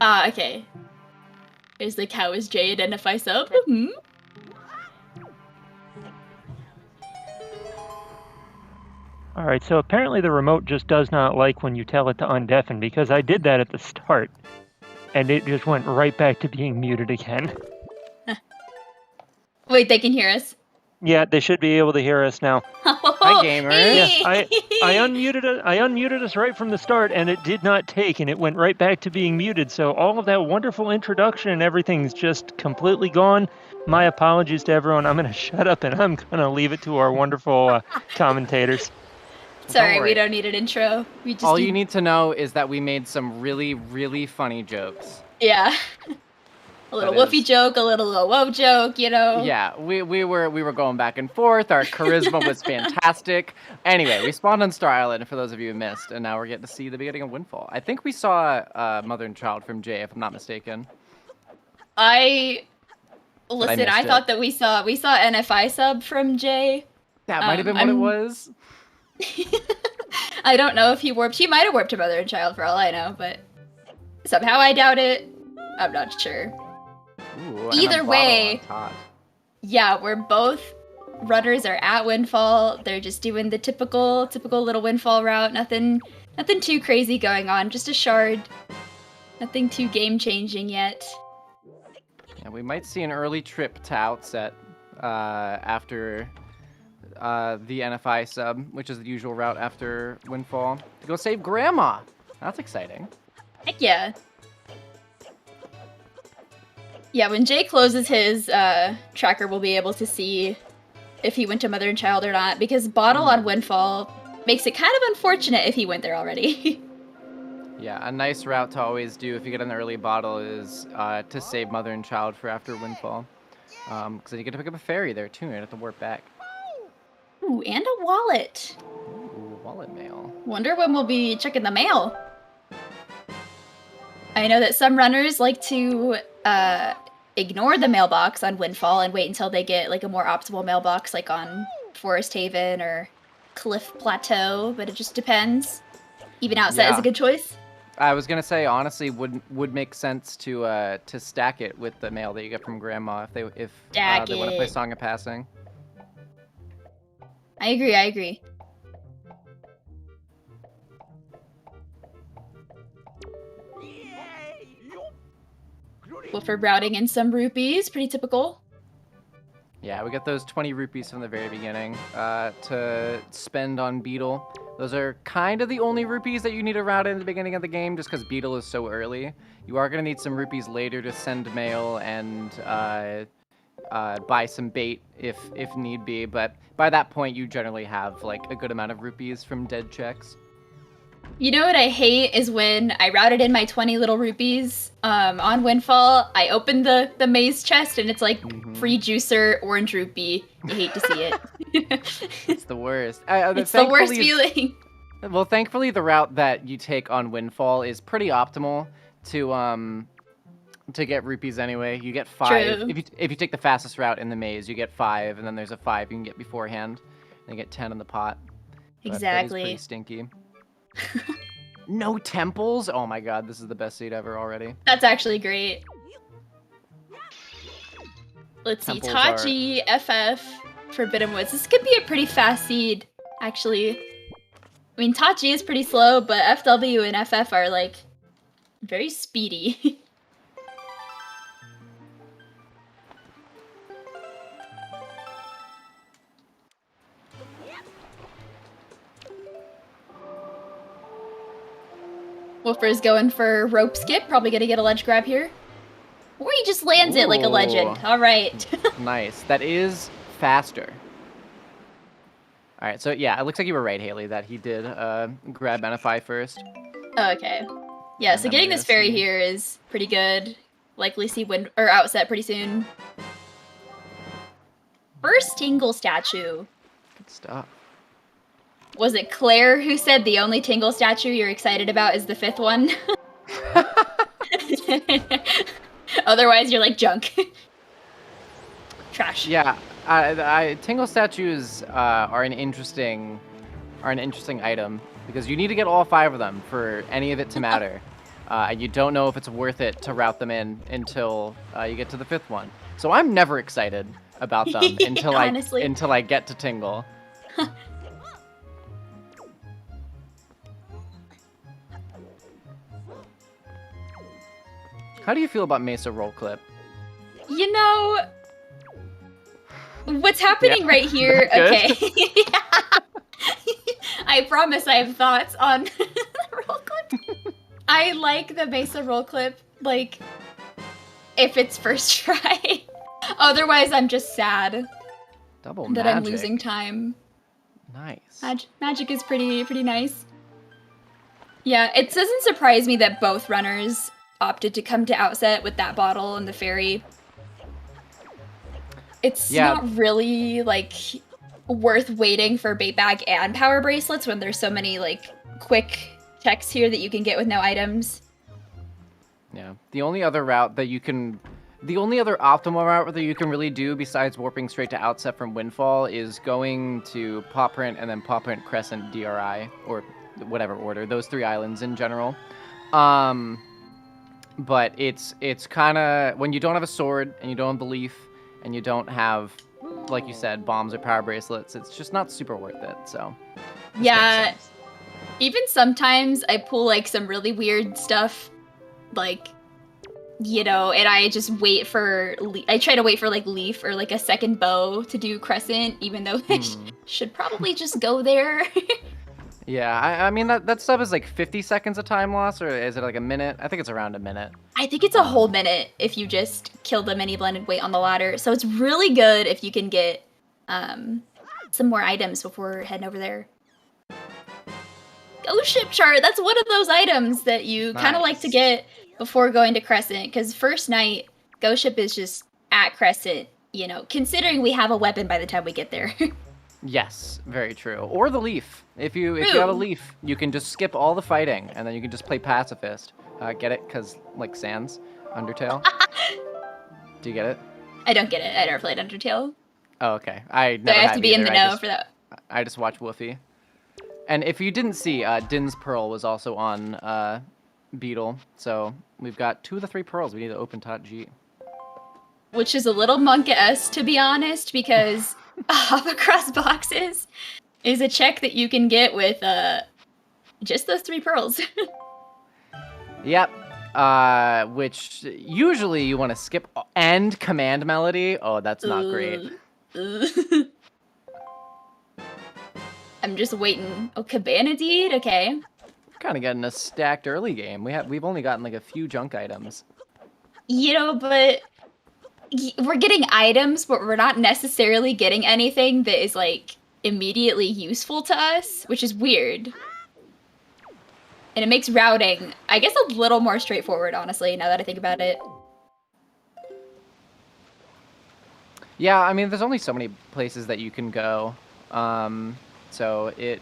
Ah, okay. Is the cow is J identify sub? Hmm? Alright, so apparently the remote just does not like when you tell it to undeafen, because I did that at the start, and it just went right back to being muted again. Wait, they can hear us. Yeah, they should be able to hear us now. Hi, gamers. Yeah, I unmuted us right from the start, and it did not take, and it went right back to being muted. So all of that wonderful introduction and everything's just completely gone. My apologies to everyone. I'm gonna shut up and I'm gonna leave it to our wonderful commentators. Sorry, we don't need an intro. We just All you need to know is that we made some really, really funny jokes. Yeah. A little woofy joke, a little whoa joke, you know. Yeah, we were going back and forth. Our charisma was fantastic. Anyway, we spawned on Star Island for those of you who missed, and now we're getting to see the beginning of Windfall. I think we saw Mother and Child from Jay, if I'm not mistaken. I thought that we saw NFI sub from Jay. That might have been what it was. I don't know if he warped. He might have warped to Mother and Child for all I know, but somehow I doubt it. I'm not sure. Ooh, either way, yeah, we're both runners are at Windfall. They're just doing the typical little Windfall route. Nothing too crazy going on. Just a shard. Nothing too game changing yet. Yeah, we might see an early trip to Outset after the NFI sub, which is the usual route after Windfall, to go save Grandma. That's exciting. Heck yeah. Yeah, when Jay closes his tracker, we'll be able to see if he went to Mother and Child or not, because Bottle on Windfall makes it kind of unfortunate if he went there already. Yeah, a nice route to always do if you get an early Bottle is to save Mother and Child for after Windfall. Because then you get to pick up a fairy there too, and you have to warp back. Ooh, and a wallet. Ooh, wallet mail. Wonder when we'll be checking the mail. I know that some runners like to ignore the mailbox on Windfall and wait until they get like a more optimal mailbox, like on Forest Haven or Cliff Plateau, but it just depends. Even Outset is a good choice. I was gonna say, honestly, would make sense to stack it with the mail that you get from Grandma if they want to play Song of Passing. I agree. Woofer routing in some rupees, pretty typical. Yeah, we got those 20 rupees from the very beginning to spend on Beetle. Those are kind of the only rupees that you need to route in the beginning of the game, just because Beetle is so early. You are going to need some rupees later to send mail and buy some bait if need be, but by that point you generally have like a good amount of rupees from dead checks. You know what I hate is when I routed in my 20 little rupees on Windfall, I opened the maze chest and it's like free juicer, orange rupee. You hate to see it. It's the worst. It's the worst feeling. Well, thankfully the route that you take on Windfall is pretty optimal to get rupees anyway. You get 5. True. If you take the fastest route in the maze, you get 5, and then there's a 5 you can get beforehand. And you get 10 in the pot. Exactly. That is pretty stinky. No temples? Oh my god, this is the best seed ever already. That's actually great. Let's see, Tachi, FF, Forbidden Woods. This could be a pretty fast seed, actually. I mean, Tachi is pretty slow, but FW and FF are, like, very speedy. Woofer's going for rope skip, probably gonna get a ledge grab here. Or he just lands it like a legend. Alright. Nice. That is faster. Alright, so yeah, it looks like you were right, Haley, that he did grab NFI first. Okay. Yeah, so getting this fairy here is pretty good. Likely see Outset pretty soon. First Tingle statue. Good stuff. Was it Claire who said the only Tingle statue you're excited about is the 5th one? Otherwise, you're like junk. Trash. Yeah, Tingle statues are an interesting item because you need to get all 5 of them for any of it to matter. and you don't know if it's worth it to route them in until you get to the 5th one. So I'm never excited about them until Honestly. until I get to Tingle. How do you feel about Mesa Roll Clip? You know, what's happening right here? Good. Okay. I promise I have thoughts on the roll clip. I like the Mesa roll clip, like, if it's first try. Otherwise, I'm just sad Double that magic. I'm losing time. Nice. Magic is pretty nice. Yeah, it doesn't surprise me that both runners opted to come to Outset with that bottle and the fairy. It's not really, like, worth waiting for bait bag and power bracelets when there's so many, like, quick checks here that you can get with no items. Yeah. The only other optimal route that you can really do besides warping straight to Outset from Windfall is going to Paw Print and then Paw Print Crescent DRI, or whatever order, those 3 islands in general. But it's kind of, when you don't have a sword and you don't have belief and you don't have, like you said, bombs or power bracelets, it's just not super worth it. So Yeah, even sometimes I pull like some really weird stuff, like, you know, and I just wait for, I try to wait for like Leaf or like a second bow to do Crescent, even though I should probably just go there. Yeah, I mean, that stuff is like 50 seconds of time loss, or is it like a minute? I think it's around a minute. I think it's a whole minute if you just kill the mini blend and wait on the ladder. So it's really good if you can get some more items before heading over there. Ghost Ship Chart, that's one of those items that you kind of like to get before going to Crescent, because first night, Ghost Ship is just at Crescent, you know, considering we have a weapon by the time we get there. Yes, very true. Or the Leaf. If you have a Leaf, you can just skip all the fighting, and then you can just play Pacifist. Get it? Because, like, Sans, Undertale. Do you get it? I don't get it. I never played Undertale. Oh, okay. I So I have to be in the know for that. I just watch Woofy. And if you didn't see, Din's Pearl was also on Beetle. So we've got 2 of the 3 pearls. We need to open Tot G. Which is a little monk-esque, to be honest, because hop across boxes is a check that you can get with just those 3 pearls. Yep. Which usually you want to skip and command melody. Oh, that's not great. I'm just waiting. Oh, Cabana Deed? Okay. Kind of getting a stacked early game. We've only gotten like a few junk items. You know, but we're getting items, but we're not necessarily getting anything that is like immediately useful to us, which is weird. And it makes routing, I guess, a little more straightforward, honestly, now that I think about it. Yeah, I mean, there's only so many places that you can go. So it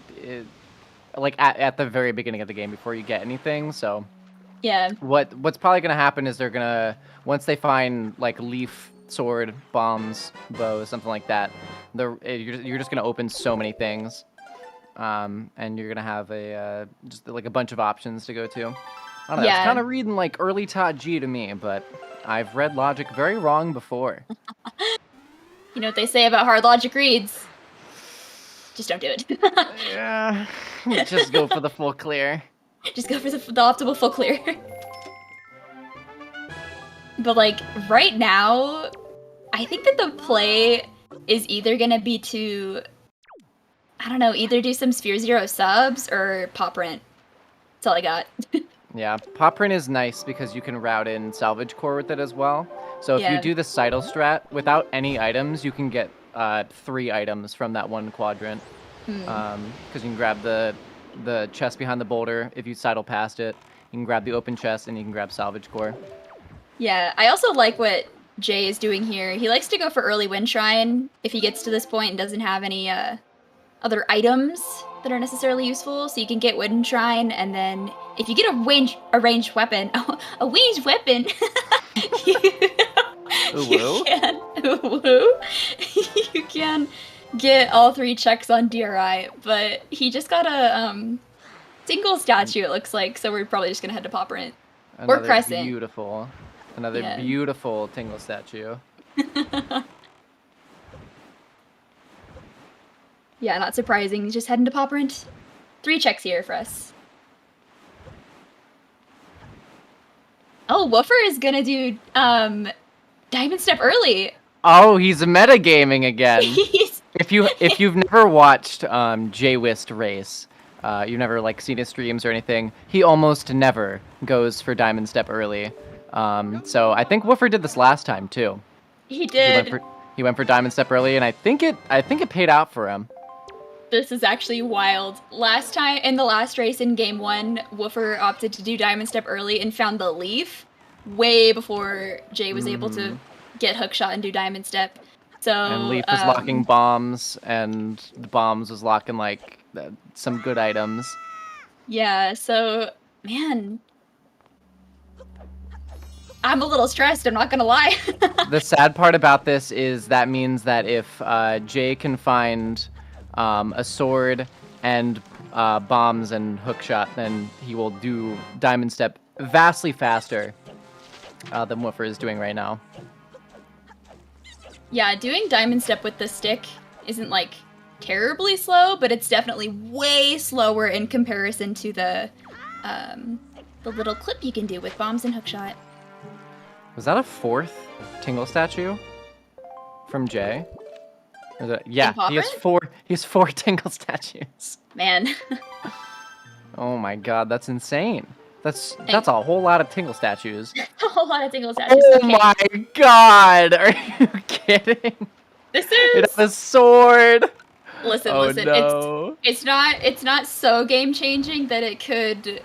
like at the very beginning of the game before you get anything. So yeah, what's probably gonna happen is they're gonna, once they find like Leaf, sword, bombs, bows, something like that, you're just gonna open so many things. And you're gonna have just like a bunch of options to go to. I don't know. Yeah. It's kind of reading like early Tot G to me, but I've read logic very wrong before. You know what they say about hard logic reads? Just don't do it. Yeah, just go for the full clear. Just go for the optimal full clear. But like right now, I think that the play is either gonna be to, I don't know, either do some Sphere Zero subs or pop rent. That's all I got. Yeah, Pop Print is nice because you can route in Salvage Core with it as well. So if you do the Seidel strat without any items, you can get 3 items from that one quadrant. Because you can grab the chest behind the boulder. If you Seidel past it, you can grab the open chest and you can grab Salvage Core. Yeah, I also like what Jay is doing here. He likes to go for early Wind Shrine if he gets to this point and doesn't have any other items that are necessarily useful. So you can get Wind Shrine, and then if you get a ranged weapon, you can get all 3 checks on DRI. But he just got a Tingle statue, it looks like, so we're probably just gonna head to Pop Rent. Another Crescent. Beautiful. Another Yeah. beautiful Tingle statue. Yeah, not surprising. He's just heading to Paw Print. 3 checks here for us. Oh, Woofer is gonna do Diamond Step early. Oh, he's metagaming again. He's If you've never watched jwiste race, you've never like seen his streams or anything, he almost never goes for Diamond Step early. So I think Woofer did this last time too. he did. He went for Diamond Step early, and I think it paid out for him. This is actually wild. Last time, in the last race in Game 1, Woofer opted to do Diamond Step early and found the leaf way before Jay was able to get Hookshot and do Diamond Step. So, And Leaf was locking bombs, and the bombs was locking, like, some good items. Yeah, so, man. I'm a little stressed, I'm not gonna lie. The sad part about this is that means that if Jay can find a sword and bombs and hookshot, then he will do Diamond Step vastly faster than Woofer is doing right now. Yeah, doing Diamond Step with the stick isn't, like, terribly slow, but it's definitely way slower in comparison to the little clip you can do with bombs and hookshot. Was that a 4th Tingle statue from Jay? Yeah, he has 4. He has 4 Tingle statues. Man. Oh my god, that's insane. That's a whole lot of Tingle statues. A whole lot of Tingle statues. Oh Okay. my god, are you kidding? This is... It has a sword. Listen, Oh, listen. no. It's not so game changing that it could,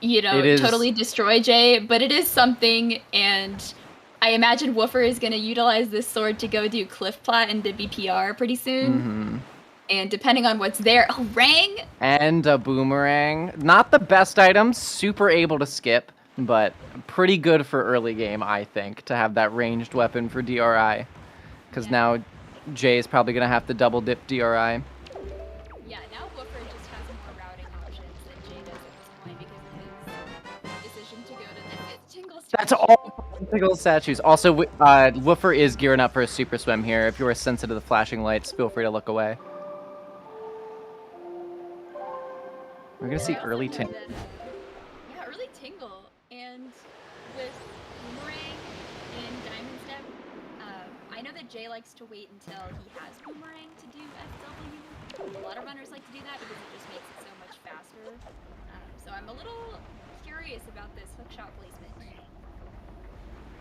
you know, It is- totally destroy Jay, but it is something, and I imagine Woofer is gonna utilize this sword to go do Cliff Plat and the BPR pretty soon. And depending on what's there, oh, Rang. And a boomerang. Not the best item, super able to skip, but pretty good for early game, I think, to have that ranged weapon for DRI. Because now Jay is probably going to have to double dip DRI. Yeah, now Woofer just has more routing options than Jay does at this point because of his decision to go to the Tingle statue. That's all Tingle statues. Also, Woofer is gearing up for a super swim here. If you are sensitive to the flashing lights, feel free to look away. We're going to see early Tingle. Yeah, early Tingle. And with Boomerang and Diamond Step, I know that Jay likes to wait until he has Boomerang to do FW. A lot of runners like to do that because it just makes it so much faster. So I'm a little curious about this hookshot placement.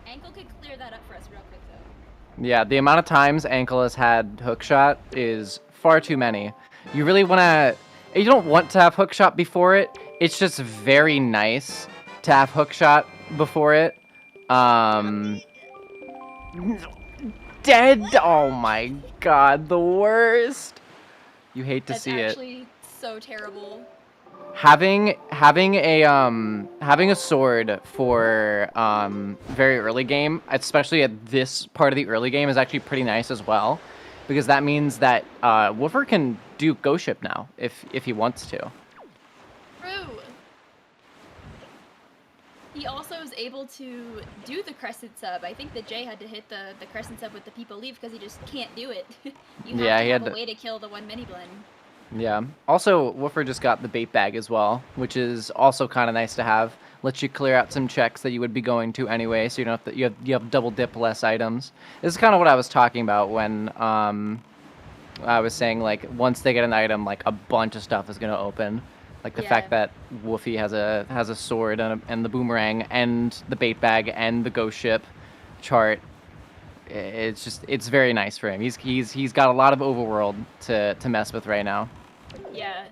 Ankle could clear that up for us real quick, though. Yeah, the amount of times Ankle has had hookshot is far too many. You really want to... You don't want to have hookshot before it. It's just very nice to have hookshot before it. Dead! Oh my god, the worst. You hate to see it. That's actually so terrible. Having a sword for very early game, especially at this part of the early game, is actually pretty nice as well, because that means that Woofer can do Ghost Ship now if he wants to. True. He also is able to do the crescent sub. I think that Jay had to hit the crescent sub with the people leave because he just can't do it. You have Yeah, to he have had a to- way to kill the one mini blend. Yeah. Also, Woofer just got the bait bag as well, which is also kind of nice to have. Lets you clear out some checks that you would be going to anyway, so you don't have to, you have double dip less items. This is kind of what I was talking about when I was saying, like, once they get an item, like a bunch of stuff is gonna open. Like the fact that Woofy has a sword and the boomerang and the bait bag and the ghost ship chart. It's very nice for him. He's got a lot of overworld to mess with right now. Yeah.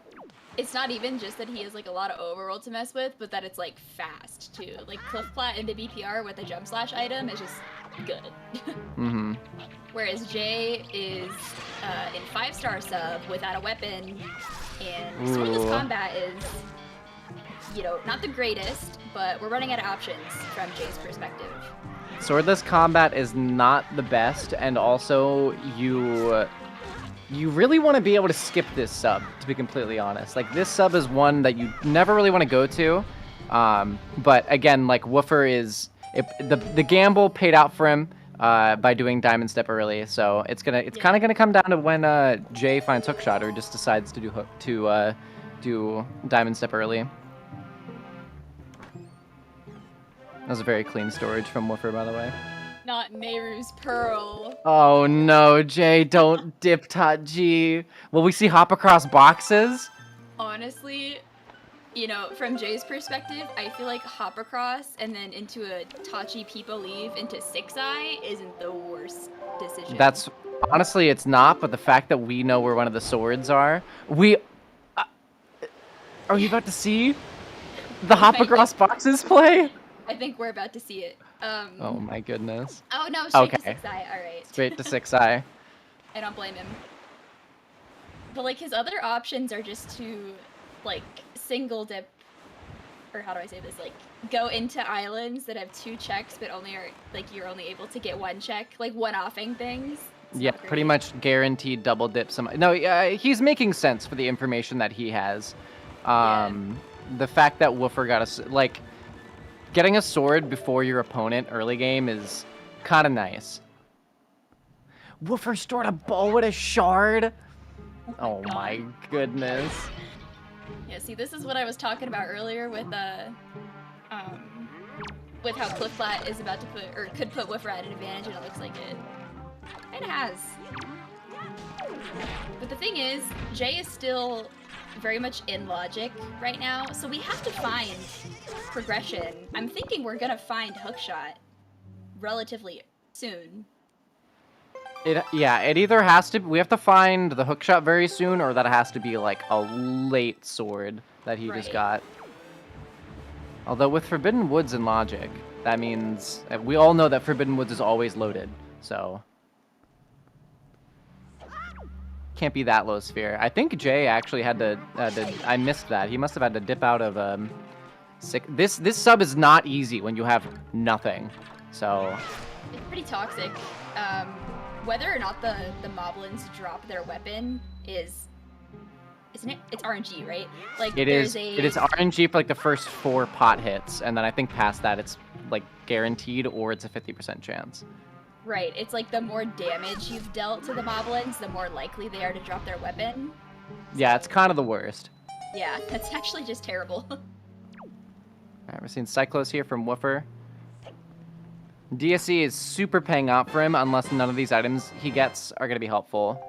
It's not even just that he has like a lot of overworld to mess with, but that it's like fast too. Like Cliff Plat into BPR with a jump slash item is just good. Mm-hmm. Whereas Jay is in 5-star sub without a weapon, and Swordless Combat is, you know, not the greatest, but we're running out of options from Jay's perspective. Swordless Combat is not the best, and also you really want to be able to skip this sub, to be completely honest. Like, this sub is one that you never really want to go to, But again, like Woofer is the gamble paid out for him by doing Diamond Step early. So it's kind of gonna come down to when Jay finds Hookshot or just decides to do Diamond Step early. That was a very clean storage from Woofer, by the way. Not Nehru's Pearl. Oh no, Jay, don't dip Tot G. Will we see hop across boxes? Honestly, you know, from Jay's perspective, I feel like hop across and then into a Tachi Peepo leave into 6-eye isn't the worst decision. That's honestly, it's not. But the fact that we know where one of the swords are, are you about to see the hop across boxes play? I think we're about to see it. Oh my goodness. Oh no, straight to 6-eye. All right. Straight to 6-eye. I don't blame him. But like his other options are just to like single dip, or how do I say this? Like go into islands that have 2 checks, but only are like you're only able to get 1 check, like one-offing things. It's Yeah, pretty much guaranteed double dip. No, he's making sense for the information that he has. The fact that Woofer got like getting a sword before your opponent early game is kind of nice. Woofer stored a bow with a shard. Oh my goodness. Yeah, see, this is what I was talking about earlier with how Cliff Flat is about to put, or could put Woofer at an advantage, and it looks like it has. But the thing is, Jay is still very much in logic right now, so we have to find progression. I'm thinking we're gonna find Hookshot relatively soon. It either has to, we have to find the Hookshot very soon, or that has to be like a late sword that he just got. Although with Forbidden Woods and logic, that means we all know that Forbidden Woods is always loaded, so can't be that low sphere. I think Jay actually had to I missed that. He must have had to dip out of this sub is not easy when you have nothing. So it's pretty toxic. Whether or not the moblins drop their weapon isn't it? It's RNG, right? Like it is RNG for like the first 4 pot hits, and then I think past that it's like guaranteed or it's a 50% chance. Right, it's like the more damage you've dealt to the moblins, the more likely they are to drop their weapon. Yeah, it's kind of the worst. Yeah, that's actually just terrible. Alright, we're seeing Cyclos here from Woofer. DSC is super paying out for him unless none of these items he gets are going to be helpful.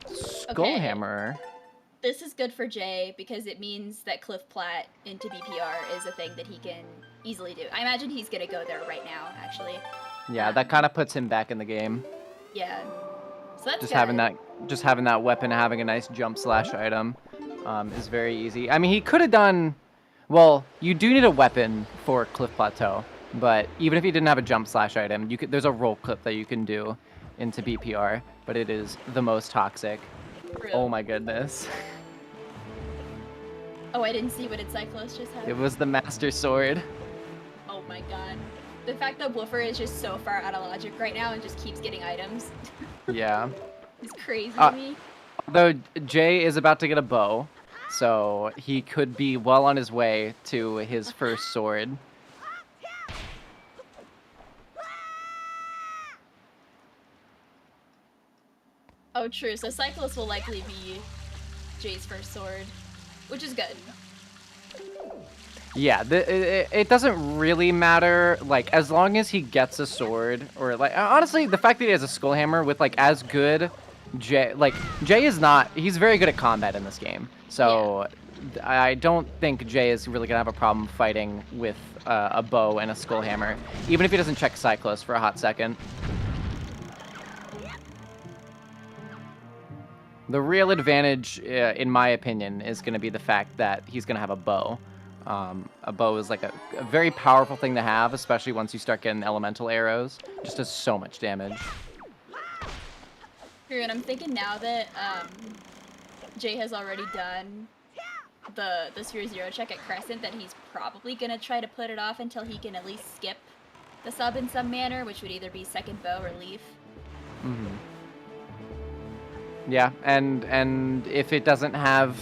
Skullhammer. Okay. This is good for Jay because it means that Cliff Platt into BPR is a thing that he can easily do. I imagine he's going to go there right now, actually. Yeah, that kind of puts him back in the game. Yeah. So that's just good. having that weapon, having a nice jump slash item is very easy. I mean, he could have done, well, you do need a weapon for Cliff Plateau, but even if he didn't have a jump slash item, there's a roll clip that you can do into BPR, but it is the most toxic. True. Oh my goodness. Oh, I didn't see what its Cyclos just had. It was the Master Sword. Oh my god. The fact that Woofer is just so far out of logic right now and just keeps getting items. Yeah. It's crazy to me. Although Jay is about to get a bow, so he could be well on his way to his first sword. Oh, true. So Cyclos will likely be Jay's first sword, which is good. Yeah, it doesn't really matter, like, as long as he gets a sword, or, like, honestly, the fact that he has a Skullhammer with, like, as good Jay, like, Jay is not, he's very good at combat in this game, so yeah. I don't think Jay is really gonna have a problem fighting with a bow and a Skullhammer, even if he doesn't check Cyclos for a hot second. The real advantage, in my opinion, is gonna be the fact that he's gonna have a bow. A bow is like a very powerful thing to have, especially once you start getting elemental arrows. Just does so much damage. True, and I'm thinking now that Jay has already done the Sphere Zero check at Crescent, that he's probably gonna try to put it off until he can at least skip the sub in some manner, which would either be second bow or leaf. Mm-hmm. Yeah, and if it doesn't have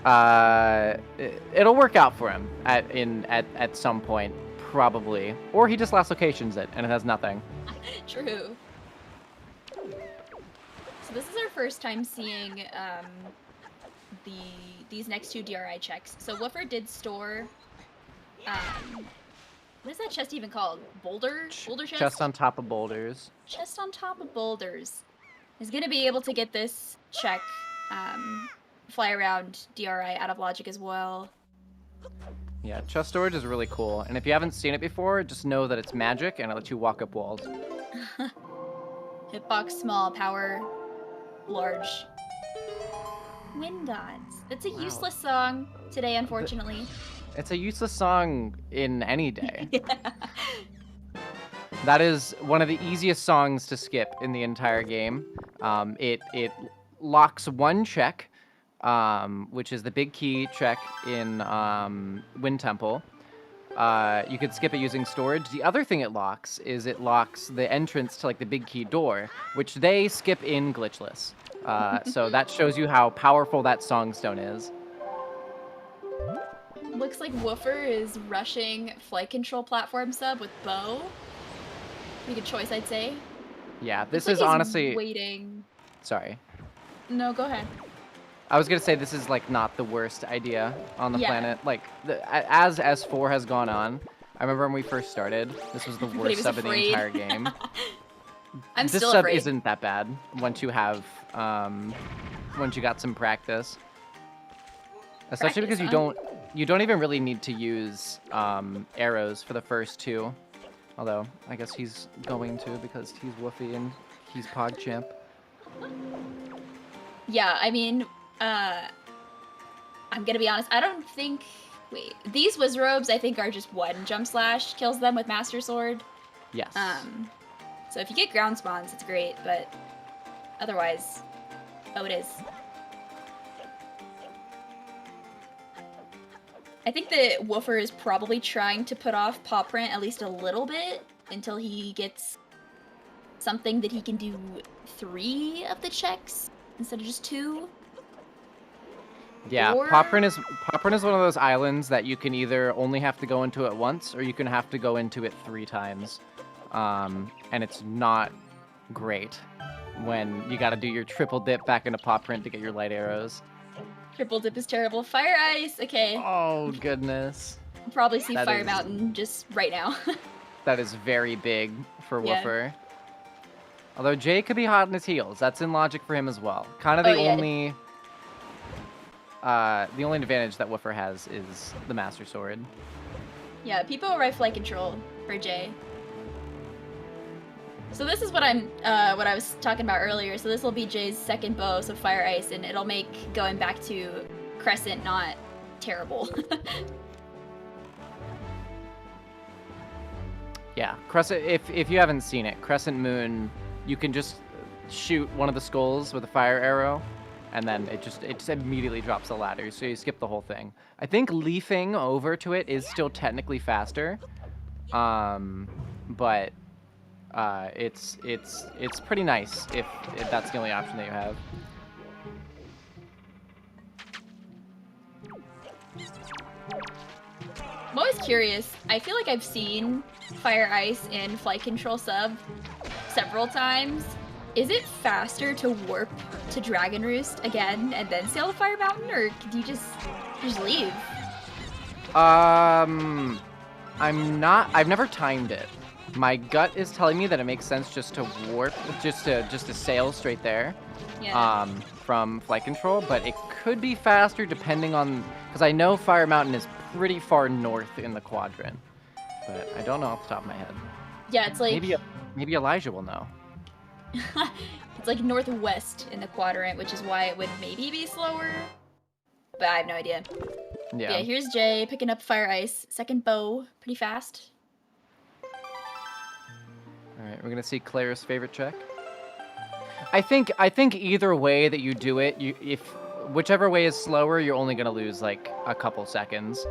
It'll work out for him at some point, probably. Or he just last locations it, and it has nothing. True. So this is our first time seeing these next two DRI checks. So Woofer did store what is that chest even called? Boulder chest? Chest on top of boulders. Chest on top of boulders. He's gonna be able to get this check, fly around DRI out of logic as well. Yeah, chest storage is really cool. And if you haven't seen it before, just know that it's magic and it lets you walk up walls. Hitbox small, power large. Wind gods. It's a useless song today, unfortunately. It's a useless song in any day. That is one of the easiest songs to skip in the entire game. It locks one check, which is the big key check in Wind Temple. You could skip it using storage. The other thing it locks is it locks the entrance to like the big key door, which they skip in glitchless. So that shows you how powerful that songstone is. Looks like Woofer is rushing flight control platform sub with bow. Pretty good choice, I'd say. Yeah, this Looks is like he's honestly... waiting. Sorry. No, go ahead. I was gonna say this is like not the worst idea on the Yeah. planet. Like as S4 has gone on, I remember when we first started, this was the Everybody worst was sub in the afraid. entire game. I'm This still sub afraid. isn't that bad once you have once you got some practice. Especially because you don't even really need to use arrows for the first two. Although I guess he's going to because he's Woofy and he's PogChamp. Yeah, I mean, I'm gonna be honest, I don't think... Wait, these Wizrobes I think are just one jump slash kills them with Master Sword. Yes. So if you get ground spawns, it's great, but otherwise, oh, it is. I think that Woofer is probably trying to put off Paw Print at least a little bit until he gets something that he can do 3 of the checks instead of just 2. Yeah, Or- Paw Print is one of those islands that you can either only have to go into it once or you can have to go into it 3 times. And it's not great when you gotta do your triple dip back into Paw Print to get your light arrows. Triple dip is terrible. Fire Ice, okay. Oh, goodness. I'll probably see That Fire is- Mountain just right now. That is very big for Yeah. Woofer. Although Jay could be hot in his heels. That's in logic for him as well. Kind of the Oh, yeah. only advantage that Woofer has is the Master Sword. Yeah, people will write flight control for Jay. So this is what what I was talking about earlier. So this will be Jay's second bow, so Fire Ice, and it'll make going back to Crescent not terrible. Yeah, Crescent. If you haven't seen it, Crescent Moon, you can just shoot one of the skulls with a fire arrow, and then it just immediately drops the ladder. So you skip the whole thing. I think leafing over to it is still technically faster, but it's pretty nice if that's the only option that you have. I'm always curious. I feel like I've seen Fire Ice in flight control sub several times. Is it faster to warp to Dragon Roost again and then sail the Fire Mountain, or do you just leave? I've never timed it. My gut is telling me that it makes sense just to warp, just to sail straight there, Yeah. from flight control. But it could be faster depending on, because I know Fire Mountain is pretty far north in the quadrant, but I don't know off the top of my head. Yeah, it's like Maybe Elijah will know. it's like northwest in the quadrant, which is why it would maybe be slower. But I have no idea. Yeah. Yeah, here's Jay picking up Fire Ice. Second bow, pretty fast. All right, we're gonna see Claire's favorite check. I think either way that you do it, whichever way is slower, you're only gonna lose like a couple seconds.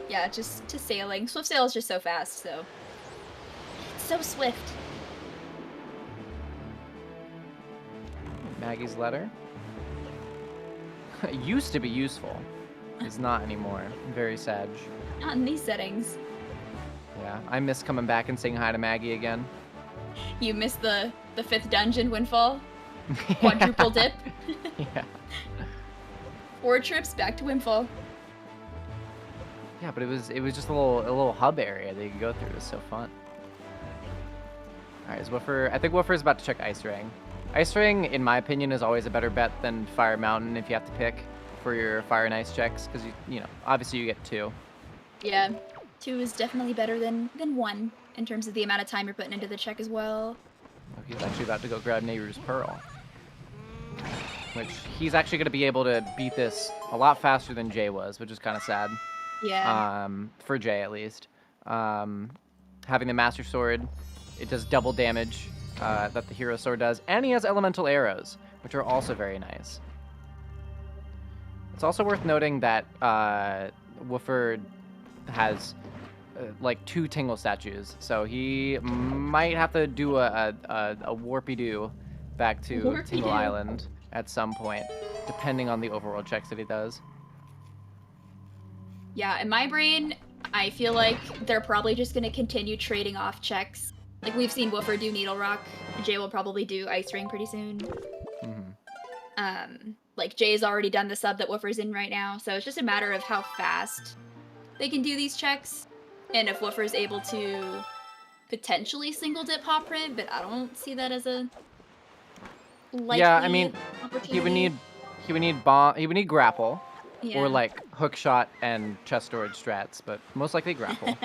Yeah, just to sailing. Swift sail is just so fast, so it's so swift. Maggie's letter. It used to be useful. It's not anymore. Very sad. Not in these settings. Yeah, I miss coming back and saying hi to Maggie again. You missed the 5th dungeon Windfall? Quadruple dip? Yeah. 4 trips back to Windfall. Yeah, but it was just a little hub area that you could go through. It was so fun. All right, is Woofer? I think Woofer is about to check Ice Ring. Ice Ring, in my opinion, is always a better bet than Fire Mountain if you have to pick for your Fire and Ice checks, because you know, obviously you get 2. Yeah, 2 is definitely better than 1 in terms of the amount of time you're putting into the check as well. Oh, he's actually about to go grab Nehru's Pearl, which he's actually going to be able to beat this a lot faster than Jay was, which is kind of sad. Yeah. For Jay at least. Having the Master Sword, it does double damage that the Hero Sword does, and he has Elemental Arrows, which are also very nice. It's also worth noting that Woofer has like 2 Tingle statues, so he might have to do a warpy-doo back to Tingle Island at some point, depending on the overworld checks that he does. Yeah, in my brain, I feel like they're probably just going to continue trading off checks. Like, we've seen Woofer do Needle Rock. Jay will probably do Ice Ring pretty soon. Like, Jay's already done the sub that Woofer's in right now, so it's just a matter of how fast they can do these checks, and if Woofer's able to potentially single dip Hop Print, but I don't see that as a likely Yeah, I mean, opportunity. he would need grapple. Yeah. Or like hook shot and chest storage strats, but most likely grapple.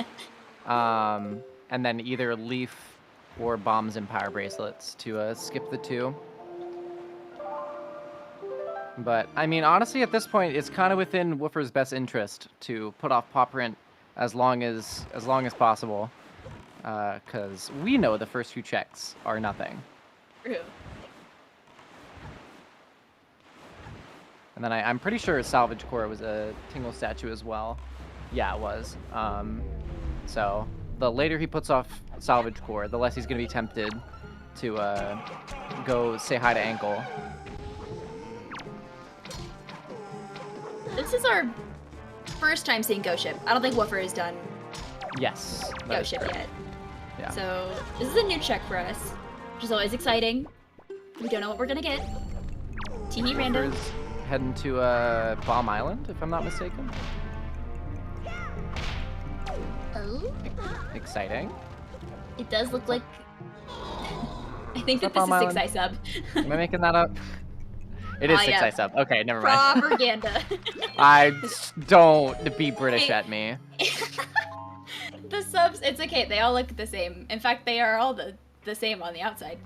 And then either leaf or bombs and power bracelets to skip the 2. But I mean, honestly, at this point, it's kind of within Woofer's best interest to put off Pop Print as long as possible, because we know the first few checks are nothing. True. And then I'm pretty sure Salvage Core was a Tingle statue as well. Yeah, it was. So the later he puts off Salvage Core, the less he's going to be tempted to go say hi to Ankle. This is our first time seeing Ghost Ship. I don't think Woofer has done Yes. Ghost Ship yet. Yeah. So this is a new check for us, which is always exciting. We don't know what we're going to get. TV random. Woofer's heading to Bomb Island, if I'm not mistaken. Oh? Exciting. It does look like... I think that this is Bomb 6 eye sub. Am I making that up? It is 6 yeah. eye sub. Okay, never mind. Propaganda. Don't be British at me. The subs, it's okay. They all look the same. In fact, they are all the same on the outside.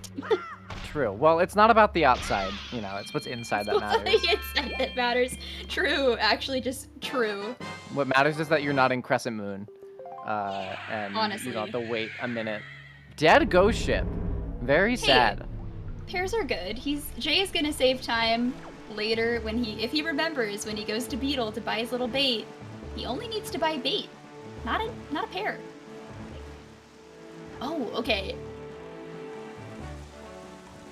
True. Well, it's not about the outside. You know, it's what's inside that matters. The inside that matters. True. Actually, just true. What matters is that you're not in Crescent Moon. And Honestly. you don't have to wait a minute. Dead Ghost Ship. Very sad. Pairs are good. Jay is gonna save time later if he remembers when he goes to Beetle to buy his little bait. He only needs to buy bait, not a pair. Oh, okay.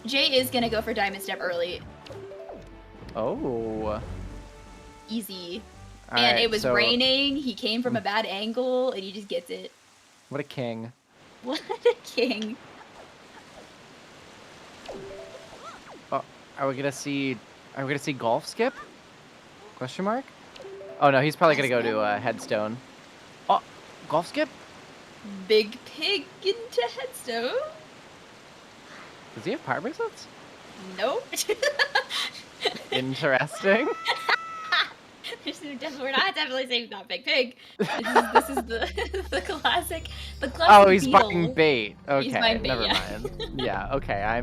Jay is gonna go for Diamond Step early. Oh. Easy. All And right, it was so- raining, he came from a bad angle, and he just gets it. What a king. What a king. Oh, are we gonna see Golf Skip? Question mark? Oh no, he's probably gonna go to Headstone. Oh, Golf Skip? Big pig into Headstone? Does he have power bracelets? Nope. Interesting. We're not definitely saying not Big Pig. This is the classic. Oh, he's Beetle. buying bait. Okay, He's buying bait, never yeah. mind. Yeah, okay.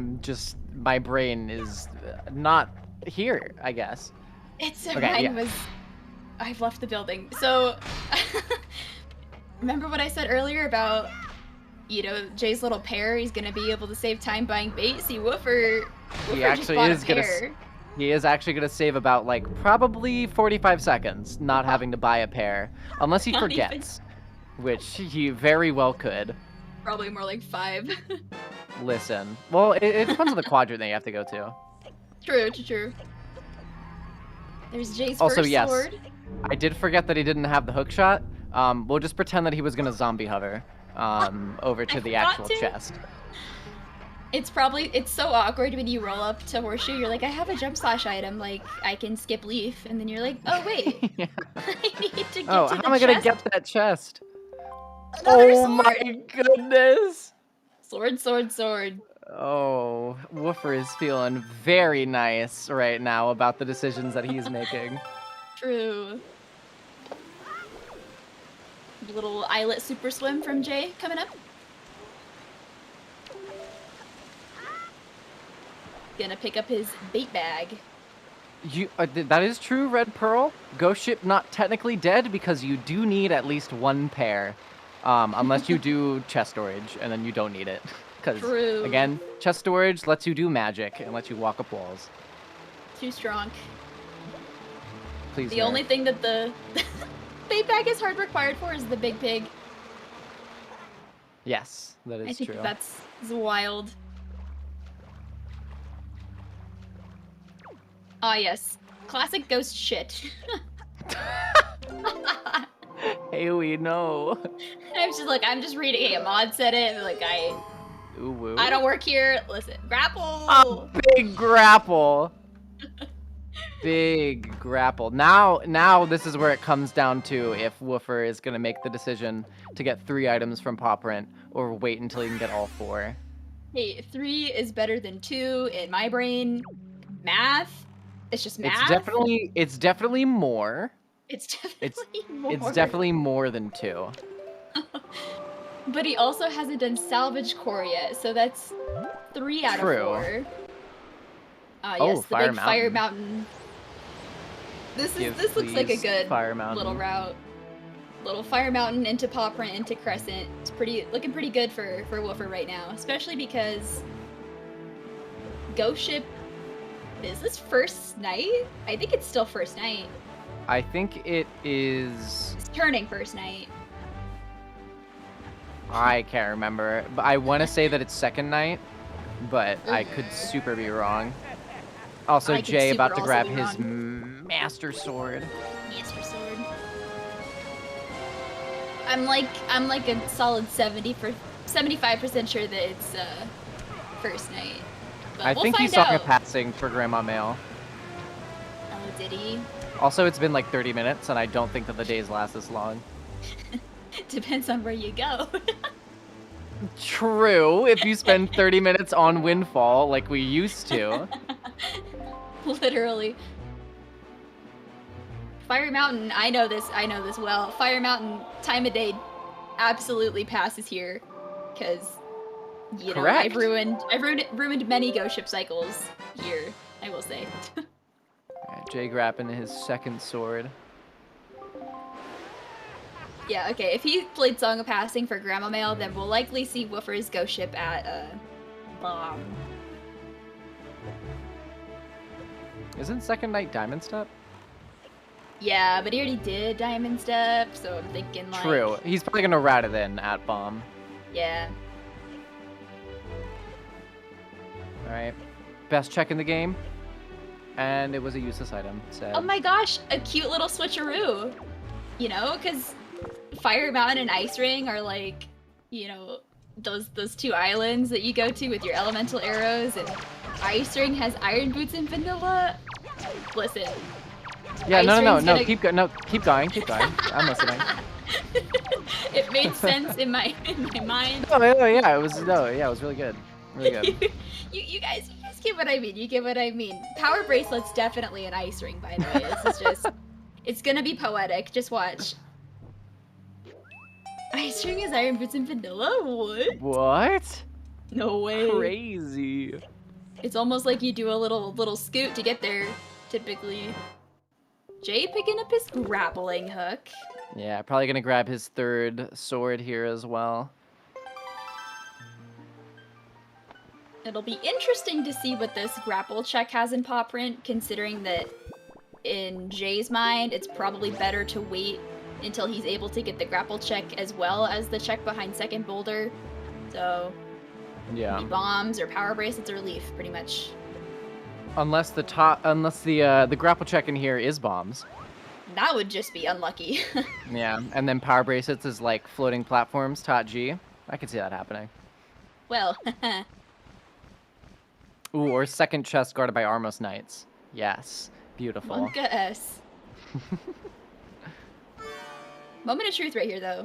My brain is not here, I guess. It's Okay, mine yeah. was. I've left the building. So, remember what I said earlier about, Jay's little pair? He's gonna be able to save time buying bait. See, Woofer He just actually bought is a gonna. pair. He is actually gonna save about probably 45 seconds, not having to buy a pair, unless he Not forgets, which he very well could. Probably more like 5. Listen, well, it depends on the quadrant that you have to go to. True. There's Jay's Also, first yes. sword. I did forget that he didn't have the hook shot. We'll just pretend that he was gonna zombie hover over to the forgot actual to. chest. It's so awkward when you roll up to Horseshoe. You're like, I have a jump slash item, like I can skip leaf, and then you're like, oh wait, Yeah. I need to get to the Oh, how am I chest. gonna get that chest? Another Oh sword. my goodness! Sword, sword, sword. Oh, Woofer is feeling very nice right now about the decisions that he's making. True. Little eyelet super swim from Jay coming up. Gonna pick up his bait bag. That is true, Red Pearl. Ghost Ship not technically dead because you do need at least one pair. Unless you do chest storage, and then you don't need it. Because, again, chest storage lets you do magic and lets you walk up walls. Too strong. Please. The only thing that the bait bag is hard required for is the big pig. Yes, that is true. I think that's wild. Ah, yes. Classic ghost shit. Hey, we know. I'm just reading. Hey, a mod said it. Like, Ooh, woo. I don't work here. Listen, grapple. A big grapple. Big grapple. Now this is where it comes down to if Woofer is gonna make the decision to get 3 items from Paw Print or wait until he can get all 4. Hey, 3 is better than 2 in my brain. Math. It's just math. It's definitely more. It's definitely more. It's definitely more than 2. But he also hasn't done salvage core yet, so that's 3 out of 4. Yes, the big Fire Mountain. This looks like a good little route. Little Fire Mountain into Paw Print into Crescent. It's looking pretty good for Woofer right now, especially because Ghost Ship. Is this first night? I think it's still first night. I think it is. It's turning first night. I can't remember, but I want to say that it's second night, but I could super be wrong. Also, Jay about to grab his Master Sword. Master Sword. I'm like a solid 75% sure that it's first night. But I think he saw a passing for Grandma Mail. Oh, did he? Also, it's been like 30 minutes, and I don't think that the days last this long. Depends on where you go. True, if you spend 30 minutes on Windfall like we used to. Literally. Fire Mountain, I know this well. Fire Mountain, time of day absolutely passes here. Because, you know, I've ruined many Ghost Ship cycles here, I will say. Alright, Jay grabbing his second sword. Yeah, okay, if he played Song of Passing for Grandma Mail, then we'll likely see Woofer's Ghost Ship at, Bomb. Isn't second night Diamond Step? Yeah, but he already did Diamond Step, so I'm thinking like... True, he's probably gonna route it in at Bomb. Yeah. Alright, best check in the game. And it was a useless item, so... Oh my gosh, a cute little switcheroo! You know, because Fire Mountain and Ice Ring are like, you know, those 2 islands that you go to with your elemental arrows, and Ice Ring has Iron Boots and Vanilla. Listen. Yeah, no, keep going. I'm listening. It made sense in my mind. Oh yeah, it was really good. Really good. you guys get what I mean. You get what I mean. Power Bracelet's definitely an Ice Ring, by the way. This is just, it's gonna be poetic. Just watch. Ice Ring is Iron Boots and Vanilla? What? No way. Crazy. It's almost like you do a little scoot to get there, typically. Jay picking up his grappling hook. Yeah, probably gonna grab his 3rd sword here as well. It'll be interesting to see what this grapple check has in Paw Print, considering that in Jay's mind, it's probably better to wait until he's able to get the grapple check as well as the check behind second boulder. So, yeah, bombs or power bracelets or leaf, pretty much. Unless the grapple check in here is bombs. That would just be unlucky. Yeah, and then power bracelets is like floating platforms, tot G. I could see that happening. Well, Ooh, or second chest guarded by Armos Knights. Yes, beautiful. Monk S. Moment of truth right here, though.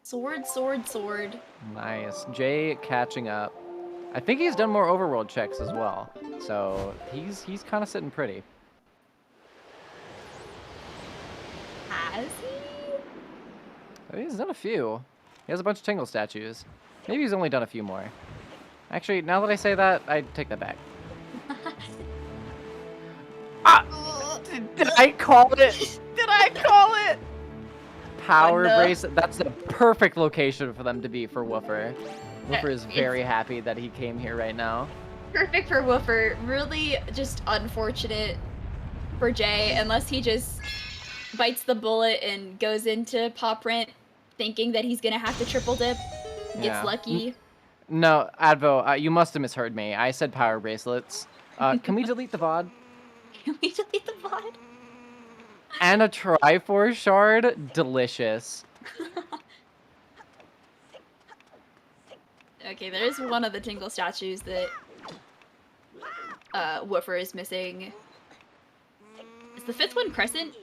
Sword, sword, sword. Nice. Jay catching up. I think he's done more overworld checks as well. So he's kind of sitting pretty. Has he? He's done a few. He has a bunch of Tingle statues. Maybe he's only done a few more. Actually, now that I say that, I take that back. Did I call it? Did I call it? Power bracelet. That's the perfect location for them to be for Woofer. Woofer is very happy that he came here right now. Perfect for Woofer. Really just unfortunate for Jay, unless he just bites the bullet and goes into Pop Rent thinking that he's gonna have to triple dip. Gets lucky. No, Advo, you must have misheard me. I said power bracelets. Can we delete the VOD? Can we delete the VOD? And a Triforce shard? Delicious. Okay, there's one of the Tingle statues that Woofer is missing. Is the fifth one Crescent?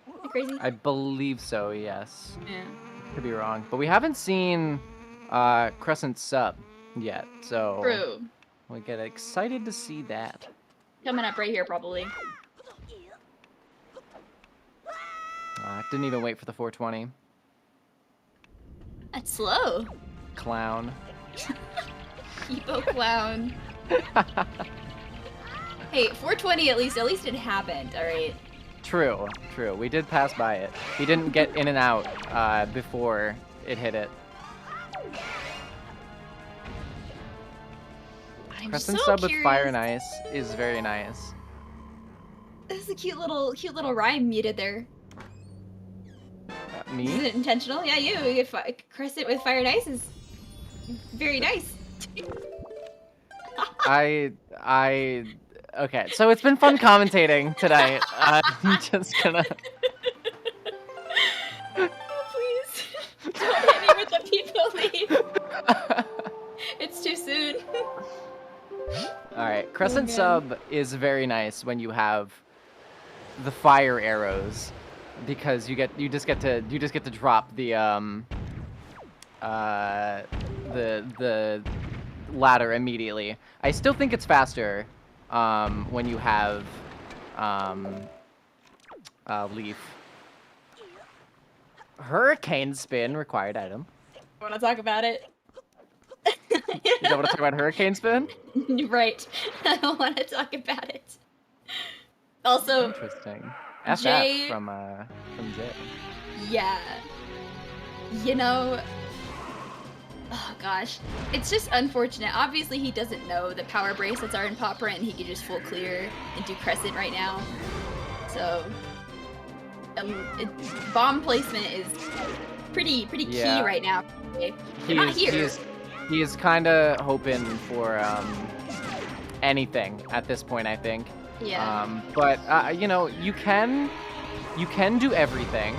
Am I crazy? I believe so, yes. Yeah. Could be wrong. But we haven't seen Crescent sub yet, so True. we get excited to see that. Coming up right here, probably. Didn't even wait for the 420. That's slow. Clown. Epo clown. Hey, 420 at least it happened, alright? True, true. We did pass by it. He didn't get in and out before it hit it. Crescent sub with fire and ice is very nice. This is a cute little rhyme you did there. Me? Is it intentional? Yeah, you. Crescent with fire and ice is very nice. Okay, so it's been fun commentating tonight. I'm just gonna... Please, don't hit me with the people leave. It's too soon. Alright, Crescent sub is very nice when you have the fire arrows, because you just get to drop the ladder immediately. I still think it's faster when you have Leaf. Hurricane Spin, required item. Want to talk about it? You don't want to talk about Hurricane Spin? Right. I don't want to talk about it. Also, interesting. FF Jay... from Jay. Yeah. You know, oh gosh, it's just unfortunate. Obviously, he doesn't know that power bracelets are in Pop Rent, and he could just full clear and do Crescent right now. So, bomb placement is pretty key right now. Not here. He is kind of hoping for anything at this point, I think. Yeah. But you know, you can do everything.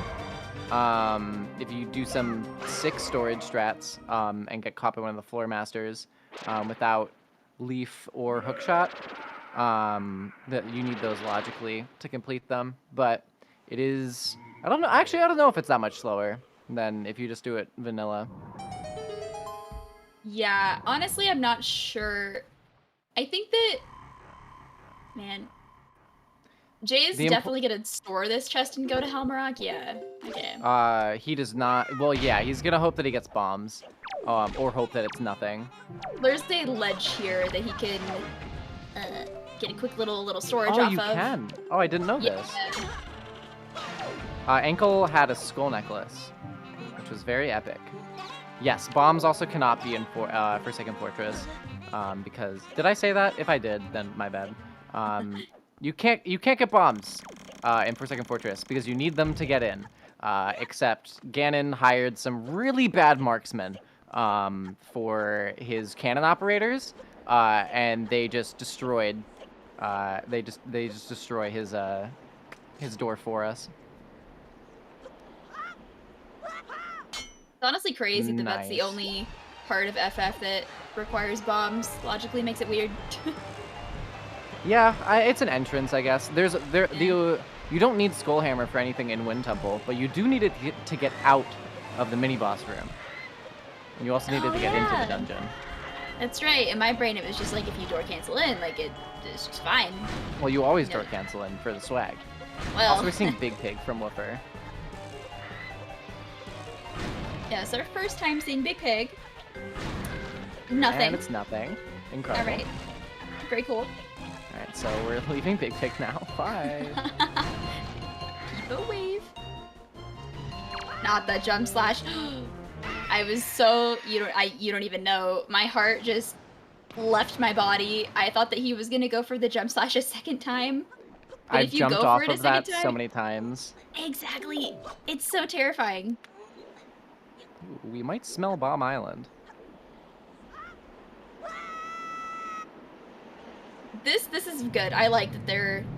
If you do some sick storage strats and get caught by one of the floor masters without Leaf or Hookshot, that you need those logically to complete them. But it is, I don't know. Actually, I don't know if it's that much slower than if you just do it vanilla. Yeah, honestly, I'm not sure. I think that, man, Jay is definitely gonna store this chest and go to Helmarok. Yeah, okay. He does not. Well, yeah, he's gonna hope that he gets bombs, or hope that it's nothing. There's a ledge here that he can get a quick little storage off of. Oh, you can. Oh, I didn't know this. Ankle had a skull necklace, which was very epic. Yes, bombs also cannot be in Forsaken Fortress, because did I say that? If I did, then my bad. You can't get bombs in Forsaken Fortress because you need them to get in. Except Ganon hired some really bad marksmen for his cannon operators, and they just destroyed. They just destroy his door for us. It's honestly crazy that that's the Nice. only part of FF that requires bombs. Logically makes it weird. Yeah, it's an entrance, I guess. You don't need Skullhammer for anything in Wind Temple, but you do need it to get out of the mini boss room. And you also need it to get into the dungeon. That's right. In my brain, it was just like if you door cancel in, like it's just fine. Well, you always door cancel in for the swag. Well, Also, we're seeing Big Pig from Woofer. yeah, it's our first time seeing Big Pig. Nothing. And it's nothing. Incredible. All right. Very cool. All right, so we're leaving Big Pig now. Bye. Keep a wave. Not the jump slash. I was so you don't even know. My heart just left my body. I thought that he was gonna go for the jump slash a second time. But I've if you jumped go off for it a of that second so time, many times. exactly. It's so terrifying. Ooh, we might smell Bomb Island. This is good. I like that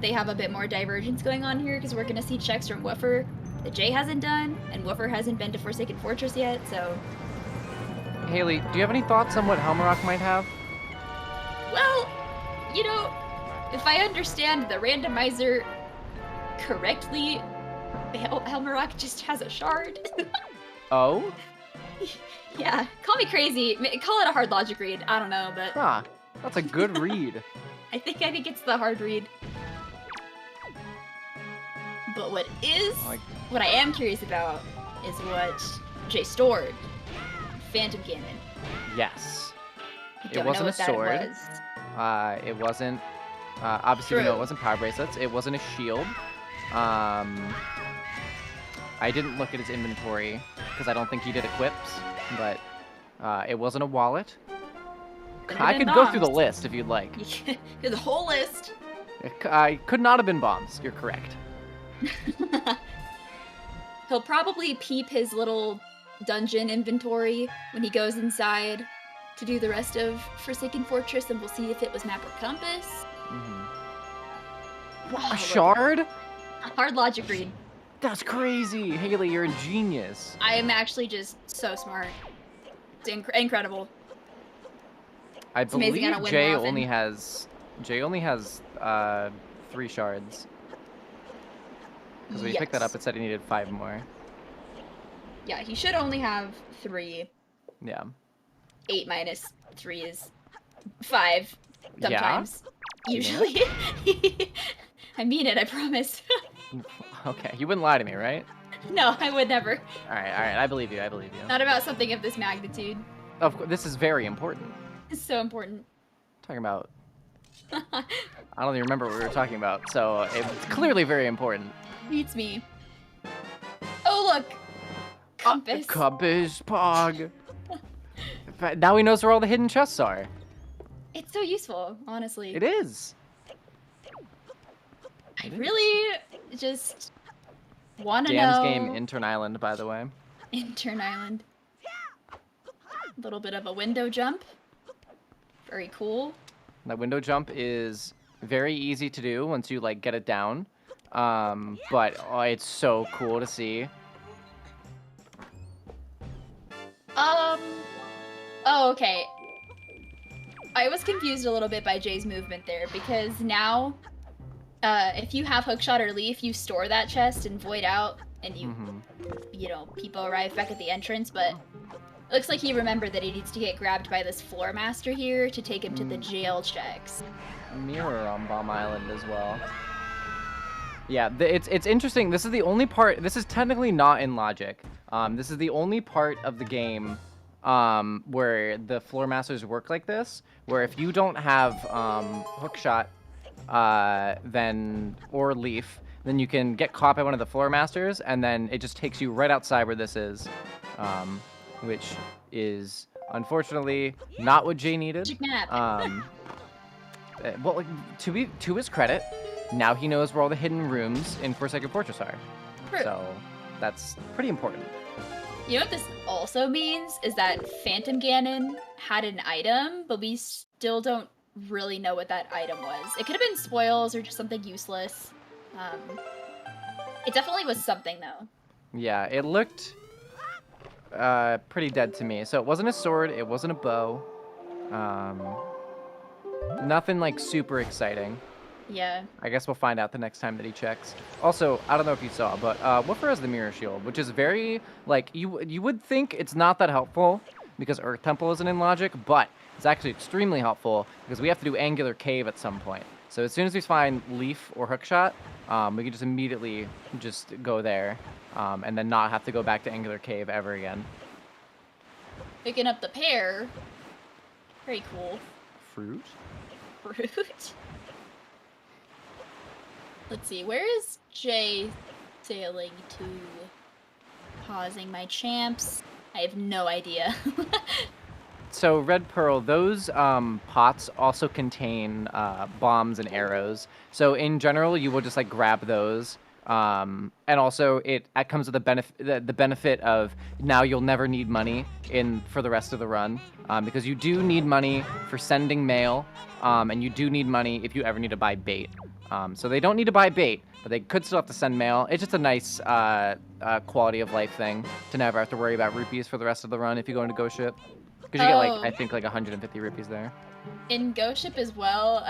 they have a bit more divergence going on here because we're gonna see checks from Woofer that Jay hasn't done, and Woofer hasn't been to Forsaken Fortress yet. So, Haley, do you have any thoughts on what Helmarok might have? well, you know, if I understand the randomizer correctly, Helmarok just has a shard. Oh? Yeah, call me crazy. Call it a hard logic read. I don't know, but Huh. That's a good read. I think it's the hard read. But what I am curious about is what Jay stored. Phantom Cannon. Yes. I It don't wasn't know a what that sword. was. It wasn't. Obviously, we know True. it wasn't power bracelets. It wasn't a shield. I didn't look at his inventory because I don't think he did equips. But it wasn't a wallet. Could've I been could go through the bombs. list if you'd like. The whole list. I could not have been bombs. You're correct. He'll probably peep his little dungeon inventory when he goes inside to do the rest of Forsaken Fortress, and we'll see if it was map or compass. Mm-hmm. Wow, A shard? Hard logic read. That's crazy. Haley, you're a genius. I am actually just so smart. It's incredible. I It's amazing I believe don't win Jay more often. only has 3 shards. Because when you picked that up, it said he needed 5 more. Yeah, he should only have 3. Yeah. 8 minus 3 is 5. Sometimes. You mean Usually. I mean it, I promise. Okay, you wouldn't lie to me, right? No, I would never. All right, I believe you. Not about something of this magnitude. Of course, this is very important. It's so important. Talking about, I don't even remember what we were talking about, so it's clearly very important. Beats me. Oh, look! Compass. Compass, Pog. Now he knows where all the hidden chests are. It's so useful, honestly. It is. I really just want to know. Dan's game, Intern Island, by the way. Intern Island. A little bit of a window jump. Very cool. That window jump is very easy to do once you like get it down. But oh, it's so cool to see. Oh, okay. I was confused a little bit by Jay's movement there because now, if you have hookshot or leaf, you store that chest and void out, and you know, people arrive back at the entrance. But it looks like he remembered that he needs to get grabbed by this floor master here to take him to the jail checks. Mirror on Bomb Island as well. Yeah, it's interesting. This is the only part. This is technically not in logic. This is the only part of the game where the floor masters work like this. Where if you don't have hookshot, or leaf, then you can get caught by one of the floor masters, and then it just takes you right outside where this is, which is unfortunately not what Jay needed. Magic map. Well, like, to his credit, now he knows where all the hidden rooms in Forsaken Fortress are. True. So that's pretty important. You know what this also means is that Phantom Ganon had an item, but we still don't really know what that item was. It could have been spoils or just something useless. It definitely was something, though. Yeah, it looked pretty dead to me. So it wasn't a sword, it wasn't a bow. Nothing like super exciting. Yeah. I guess we'll find out the next time that he checks. Also, I don't know if you saw, but Woofer has the mirror shield, which is very, like, you would think it's not that helpful because Earth Temple isn't in logic, but it's actually extremely helpful because we have to do Angular Cave at some point. So as soon as we find Leaf or Hookshot, we can just immediately just go there and then not have to go back to Angular Cave ever again. Picking up the pear. Very cool. Fruit? Fruit? Let's see, where is Jay sailing to? Pausing my champs. I have no idea. So Red Pearl, those pots also contain bombs and arrows. So in general, you will just like grab those, and also it comes with the benefit of now you'll never need money for the rest of the run, because you do need money for sending mail, and you do need money if you ever need to buy bait. So they don't need to buy bait, but they could still have to send mail. It's just a nice quality of life thing to never have to worry about rupees for the rest of the run if you go into Ghost Ship. Because you get, like, I think, like 150 rupees there. In Ghost Ship as well,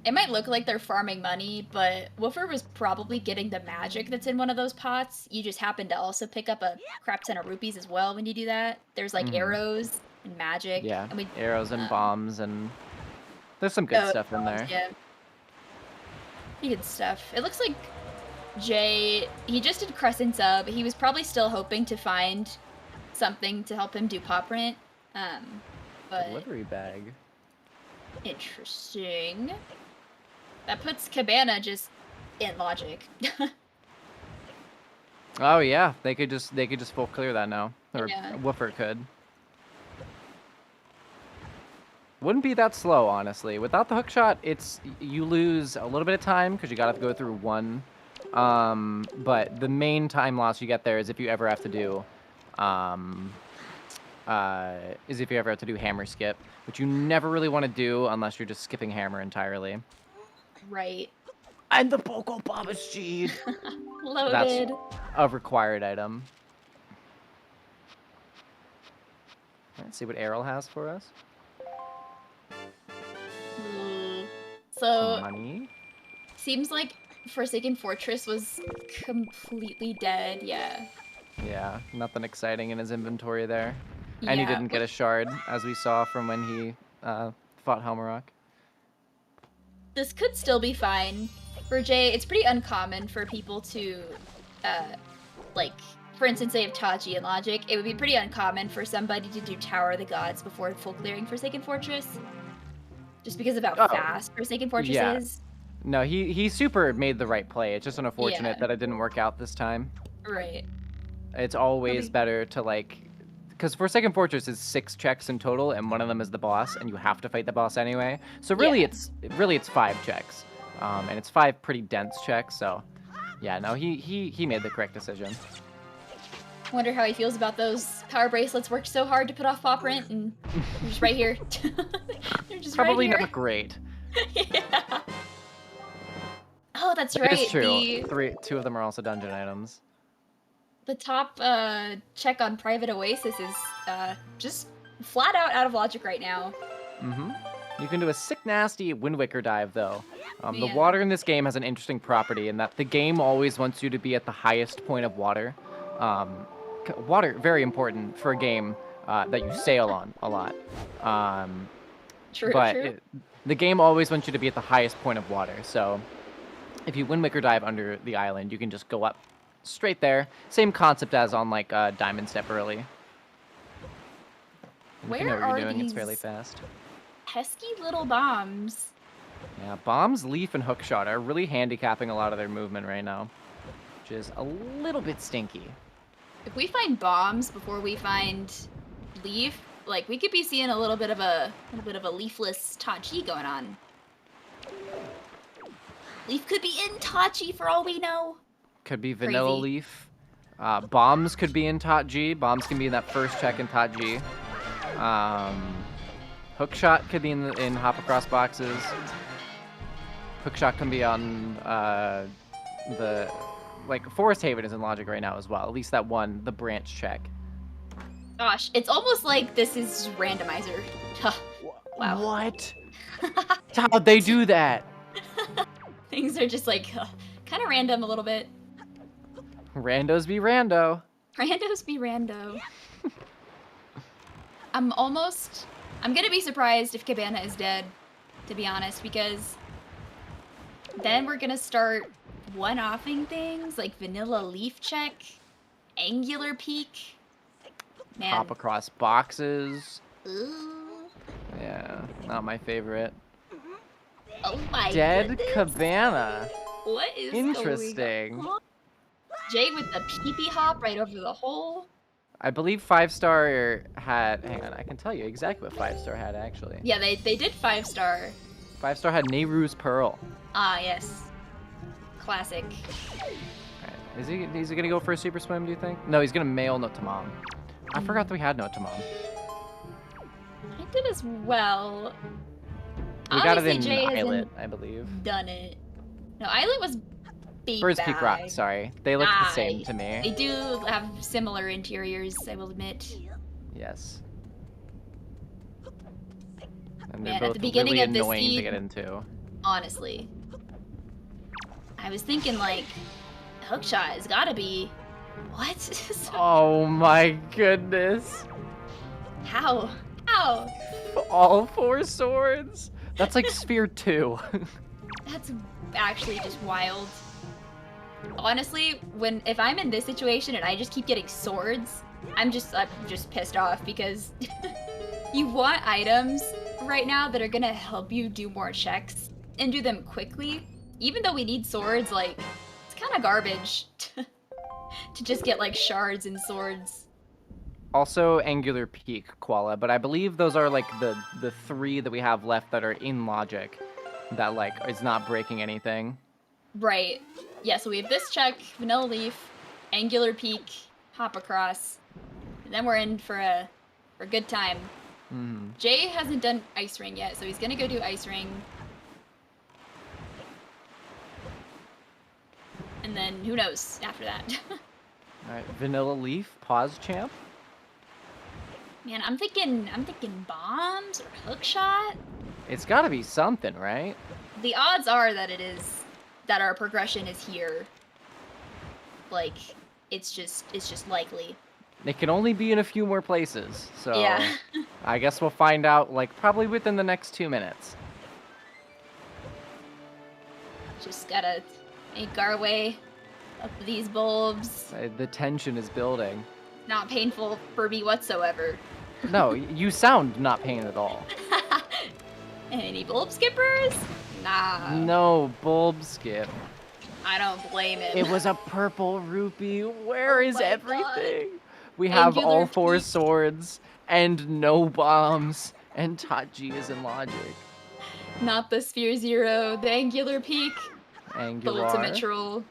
it might look like they're farming money, but Woofer was probably getting the magic that's in one of those pots. You just happen to also pick up a crap ton of rupees as well when you do that. There's, like, arrows and magic. Yeah, and arrows and bombs, and there's some good stuff in there. Yeah. Pretty good stuff. It looks like Jay, he just did Crescent Sub. He was probably still hoping to find something to help him do Pop Rent. But Delivery bag. Interesting. That puts Cabana just in logic. Oh yeah, they could just full clear that now, or Yeah. Woofer could. Wouldn't be that slow, honestly. Without the hookshot, you lose a little bit of time because you gotta go through one. But the main time loss you get there is if you ever have to do, hammer skip, which you never really want to do unless you're just skipping hammer entirely. Right. And the Poco Baba Seed! Loaded. That's a required item. Let's see what Errol has for us. So, Money. seems like Forsaken Fortress was completely dead, yeah. Yeah, nothing exciting in his inventory there. And he Yeah, didn't get a shard, as we saw from when he fought Helmarok. This could still be fine. For Jay, it's pretty uncommon for people to, like, for instance, they have Tachi and Logic. It would be pretty uncommon for somebody to do Tower of the Gods before full clearing Forsaken Fortress. Just because of how fast Forsaken Fortress is. No, he super made the right play. It's just unfortunate that it didn't work out this time. Right. It's always better to, like... Because Forsaken Fortress is 6 checks in total, and one of them is the boss, and you have to fight the boss anyway. So really, it's 5 checks. And it's 5 pretty dense checks, so... Yeah, no, he made the correct decision. Wonder how he feels about those power bracelets. Worked so hard to put off Pop Rent, and they're just right here. They're just Probably right here. not great. Yeah. Oh, that's right. It's true. 2 of them are also dungeon items. The top check on Private Oasis is just flat out of logic right now. Mm-hmm. You can do a sick, nasty Wind Waker dive, though. The water in this game has an interesting property in that the game always wants you to be at the highest point of water. Water, very important for a game that you sail on a lot. True. The game always wants you to be at the highest point of water. So if you Wind Waker dive under the island, you can just go up straight there. Same concept as on like Diamond Step early. And Where if you know what are you're doing, these it's fairly fast. pesky little bombs? Yeah, Bombs, Leaf, and Hookshot are really handicapping a lot of their movement right now, which is a little bit stinky. If we find bombs before we find Leaf, like we could be seeing a little bit of a leafless Tachi going on. Leaf could be in Tachi for all we know. Could be Vanilla Leaf. Bombs could be in Tot G. Bombs can be in that first check in Tot G. Hookshot could be in hop across boxes. Hookshot can be on the like Forest Haven is in logic right now as well. At least that one, the branch check. Gosh, it's almost like this is randomizer. Wow. What? How'd they do that? Things are just like kind of random a little bit. Randos be rando. Randos be rando. I'm gonna be surprised if Cabana is dead, to be honest, because then we're gonna start one-offing things like vanilla leaf check, angular peak. Man. Hop across boxes. Ooh. Yeah, not my favorite. Oh my Dead goodness. Cabana. What is Interesting. going on? Jay with the pee-pee hop right over the hole. I believe 5-star had. Hang on, I can tell you exactly what 5-star had actually. Yeah, they did 5-star. 5-star had Nehru's Pearl. Ah, yes. Classic. Alright. Is he gonna go for a super swim, do you think? No, he's gonna mail Note to Mom. I forgot that we had Note to Mom. I did as well. We got it Obviously, in Jay Islet, hasn't I believe. done it. No, Islet was beat Bird's Peak Rock, sorry. They look the same to They me. do have similar interiors, I will admit. Yes. And they're Man, both at the beginning really of this annoying to seed, get into. honestly. I was thinking, like, hookshot has gotta be... What? Oh my goodness. How? How? All 4 swords? That's like Sphere 2. That's actually just wild. Honestly, if I'm in this situation and I just keep getting swords, I'm just pissed off because you want items right now that are gonna help you do more checks and do them quickly. Even though we need swords, like, it's kind of garbage to just get like shards and swords. Also, Angular Peak, Koala, but I believe those are like the 3 that we have left that are in logic that like is not breaking anything. Right. Yeah, so we have this check, Vanilla Leaf, Angular Peak, Hop Across, and then we're in for a good time. Mm-hmm. Jay hasn't done Ice Ring yet, so he's gonna go do Ice Ring. And then who knows after that. Alright, Vanilla Leaf, pause champ. Man, I'm thinking bombs or hook shot. It's gotta be something, right? The odds are that that our progression is here. Like, it's just likely. It can only be in a few more places, so Yeah. I guess we'll find out like probably within the next 2 minutes. Just gotta make our way up these bulbs. The tension is building. Not painful for me whatsoever. No, you sound not pain at all. Any bulb skippers? Nah. No, bulb skip. I don't blame him. It was a purple rupee. Where is my everything? We have Angular all 4 Peak. swords and no bombs, and Tachi is in logic. Not the Sphere Zero, the Angular Peak, the Angular. Ultimate Troll.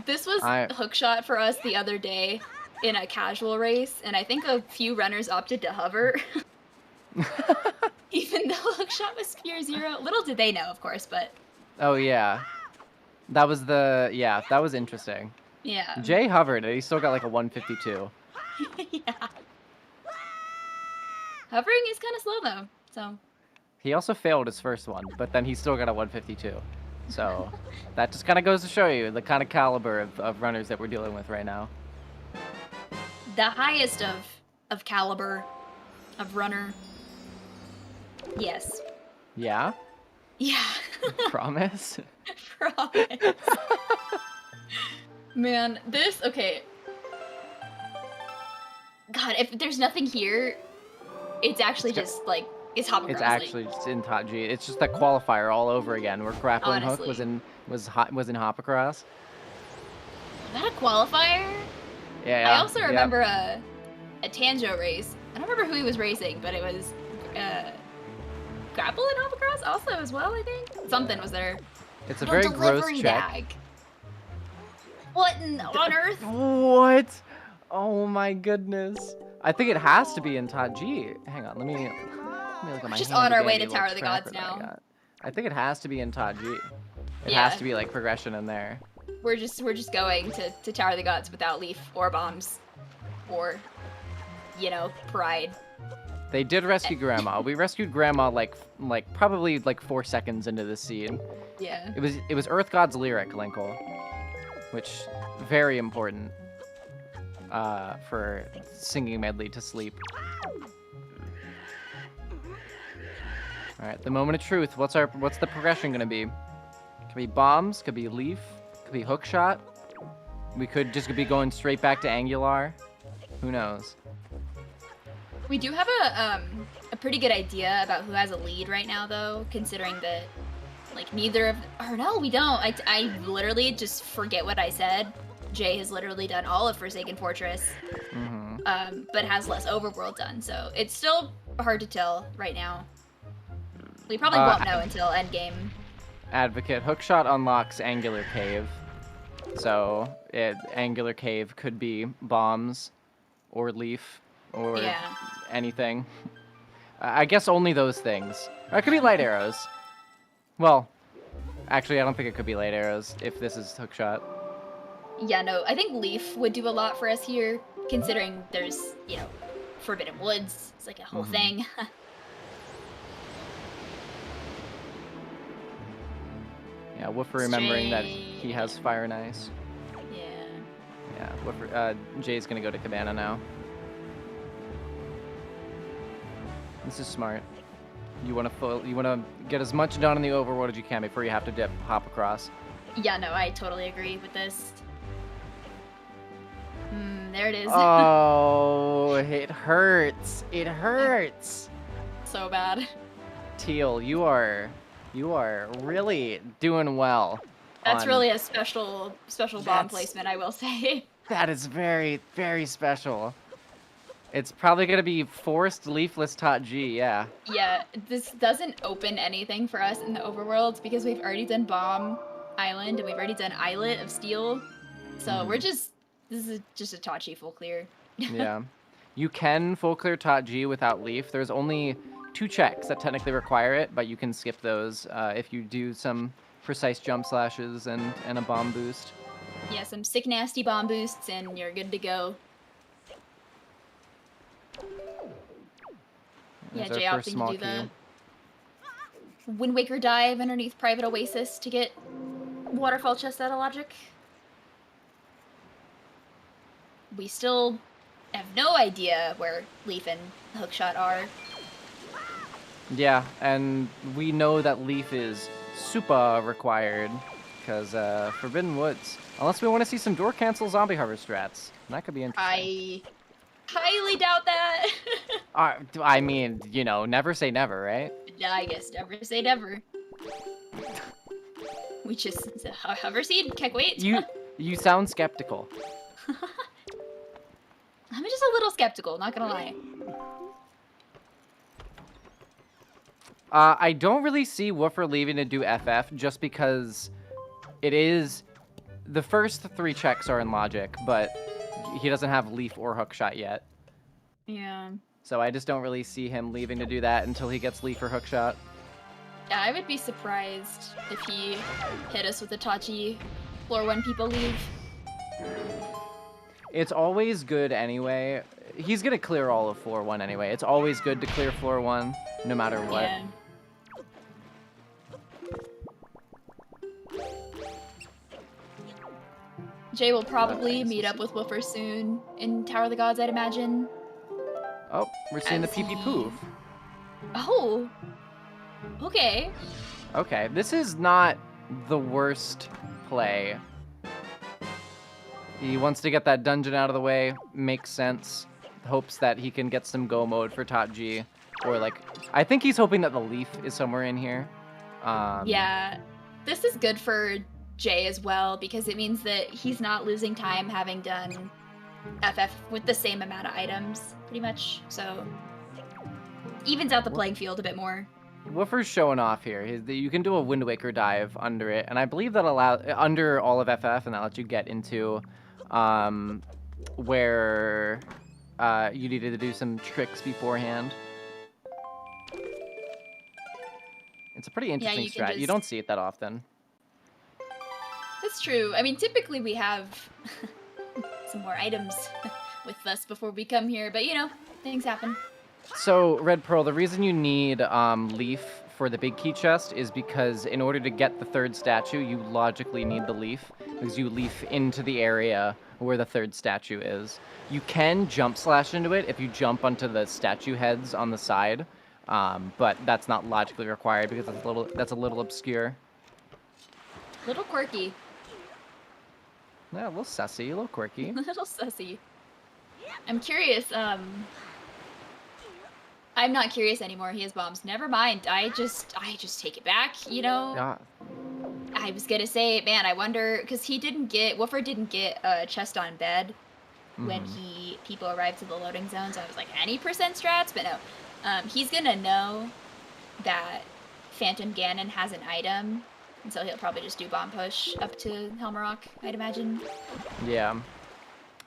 This was hookshot for us the other day in a casual race, and I think a few runners opted to hover. Even though hookshot was Sphere Zero. Little did they know, of course, but... Oh, yeah. That was that was interesting. Yeah. Jay hovered, and he still got like a 152. Yeah. Hovering is kind of slow, though, so... He also failed his first one, but then he still got a 152. So that just kind of goes to show you the kind of caliber of runners that we're dealing with right now. The highest of caliber of runner. Yes. Yeah? Yeah. Promise? Promise. Man, okay. God, if there's nothing here, it's actually just like, it's hop across. It's actually just in Tachi. It's just that qualifier all over again, where grappling hook was Honestly. in hop across. Is that a qualifier? Yeah. I also remember a Tanjo race. I don't remember who he was racing, but it was grapple and hop across also as well, I think. Something was there. It's a very gross delivery check. bag. What on earth? What? Oh my goodness. I think it has to be in Taji. Hang on, let me look at my Just on our way to handy-dandy Tower little of the Gods tracker that I now. got. I think it has to be in Taji. It Yeah. has to be like progression in there. We're just going to Tower of the Gods without Leaf or bombs, or, you know, pride. They did rescue Grandma. We rescued Grandma like probably like 4 seconds into the scene. Yeah. It was Earth God's lyric, Linkle, which very important for singing medley to sleep. All right, the moment of truth. What's the progression gonna be? Could be bombs. Could be leaf. Could be hook shot. We could just be going straight back to angular. Who knows? We do have a pretty good idea about who has a lead right now, though, considering that, like, neither of... Or no, we don't. I literally just forget what I said. Jay has literally done all of Forsaken Fortress, but has less Overworld done, so it's still hard to tell right now. We probably won't know until endgame. Advocate. Hookshot unlocks Angular Cave. So, Angular Cave could be bombs or leaf or anything. I guess only those things. Or it could be light arrows. Well, actually, I don't think it could be light arrows if this is hookshot. Yeah, no, I think Leaf would do a lot for us here, considering there's, you know, Forbidden Woods. It's like a whole thing. Yeah, Woofer remembering that he has Fire and Ice. Yeah. Yeah, Woofer, Jay's gonna go to Cabana now. This is smart. You wanna get as much done in the overworld as you can before you have to hop across. Yeah, no, I totally agree with this. There it is. Oh, it hurts. It hurts. So bad. Teal, you are really doing well. That's really a special bomb placement, I will say. That is very, very special. It's probably gonna be forced leafless tot G, yeah. Yeah, this doesn't open anything for us in the overworld because we've already done Bomb Island and we've already done Islet of Steel. So this is just a Tachi full clear. Yeah. You can full clear tot G without leaf. There's only 2 checks that technically require it, but you can skip those if you do some precise jump slashes and a bomb boost. Yeah, some sick nasty bomb boosts and you're good to go. Yeah, Jay opting to do the Wind Waker dive underneath Private Oasis to get Waterfall chest out of logic. We still have no idea where Leaf and Hookshot are. Yeah, and we know that Leaf is super required because Forbidden Woods. Unless we want to see some door cancel zombie harvest strats. That could be interesting. I highly doubt that. I mean, you know, never say never, right? Yeah, I guess never say never. We just hover seed, can't wait. You sound skeptical. I'm just a little skeptical, not gonna lie. I don't really see Woofer leaving to do FF just because it is... The first 3 checks are in logic, but he doesn't have leaf or hookshot yet. Yeah. So I just don't really see him leaving to do that until he gets leaf or hookshot. Yeah, I would be surprised if he hit us with a Tachi floor when people leave. It's always good anyway. He's gonna clear all of floor 1 anyway. It's always good to clear floor 1, no matter what. Yeah. Jay will probably meet up with Woofer soon in Tower of the Gods, I'd imagine. Oh, we're seeing the pee-pee poof. Oh! Okay. Okay, this is not the worst play. He wants to get that dungeon out of the way, makes sense. Hopes that he can get some go mode for Tot G. Or like, I think he's hoping that the leaf is somewhere in here. Yeah, this is good for Jay as well, because it means that he's not losing time having done FF with the same amount of items, pretty much. So, evens out the playing field a bit more. Woofer's showing off here. You can do a Wind Waker dive under it, and I believe that under all of FF, and that lets you get into where you needed to do some tricks beforehand. It's a pretty interesting you can strat. You just- don't see it that often. That's true. I mean, typically we have some more items with us before we come here, but you know, things happen. So, Red Pearl, the reason you need Leaf for the big key chest is because in order to get the third statue, you logically need the Leaf, because you leaf into the area where the third statue is. You can jump slash into it if you jump onto the statue heads on the side, but that's not logically required because that's a little obscure. Little quirky. Yeah, a little sussy, a little quirky. A little sussy. I'm curious, I'm not curious anymore. He has bombs. Never mind. I just take it back, you know? Yeah. I was gonna say, man, I wonder, because Woofer didn't get a chest on bed when people arrived to the loading zone, so I was like, any percent strats? But no. He's gonna know that Phantom Ganon has an item, and so he'll probably just do bomb push up to Helmarock, I'd imagine. Yeah.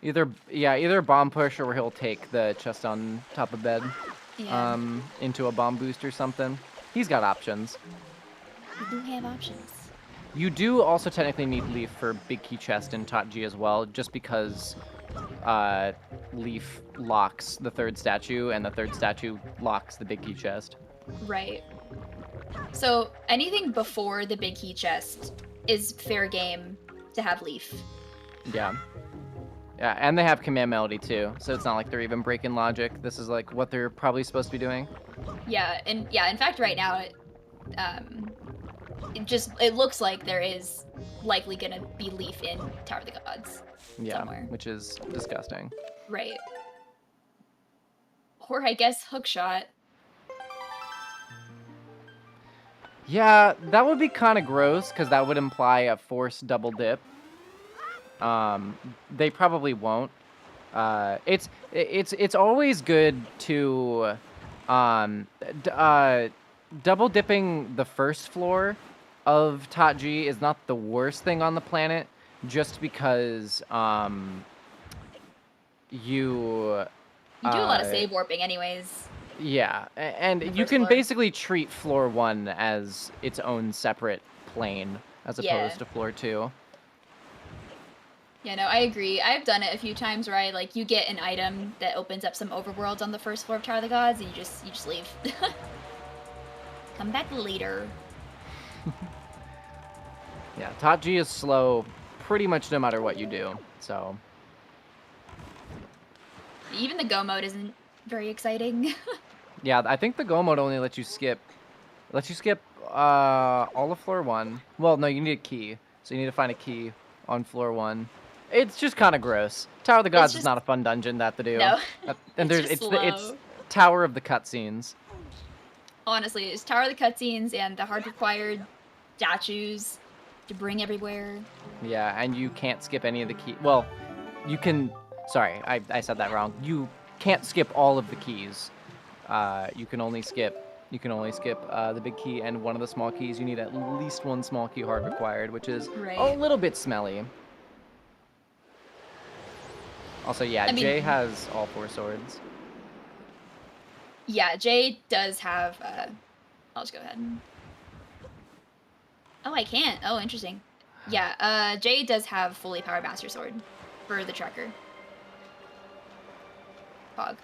Either bomb push or he'll take the chest on top of bed. Yeah. Into a bomb boost or something. He's got options. We do have options. You do also technically need Leaf for big key chest in Tot G as well, just because Leaf locks the third statue and the third statue locks the big key chest. Right. So anything before the big key chest is fair game to have Leaf. Yeah. Yeah, and they have command melody too, so it's not like they're even breaking logic. This is like what they're probably supposed to be doing. Yeah, and in fact right now it looks like there is likely gonna be Leaf in Tower of the Gods. Yeah, somewhere. which is disgusting. Right. Or I guess Hookshot. Yeah, that would be kind of gross because that would imply a forced double dip. They probably won't. It's always good to double dipping the first floor of Tot G is not the worst thing on the planet, just because you You do a lot of save warping anyways. Yeah, and you first can floor. basically treat floor 1 as its own separate plane as opposed Yeah. to floor 2. Yeah, no, I agree. I've done it a few times where you get an item that opens up some overworlds on the first floor of Tower of the Gods, and you just leave. Come back later. Yeah, Tot G is slow pretty much no matter what you do, so... Even the go mode isn't very exciting. Yeah, I think the go mode only lets you skip all of floor 1. Well, no, you need a key, so you need to find a key on floor 1. It's just kind of gross. Tower of the Gods is not a fun dungeon to do. No. And It's it's Tower of the cutscenes. Honestly, it's Tower of the Cutscenes and the hard required statues to bring everywhere. Yeah, and you can't skip any of the key. Well, you can. Sorry, I said that wrong. You can't skip all of the keys. You can only skip the big key and one of the small keys. You need at least one small key hard required, which is a little bit smelly. Also, yeah, I mean, Jay has all 4 swords. Yeah, Jay does have. I'll just go ahead. Oh, I can't. Oh, interesting. Yeah, Jay does have fully powered Master Sword for the tracker. Pog.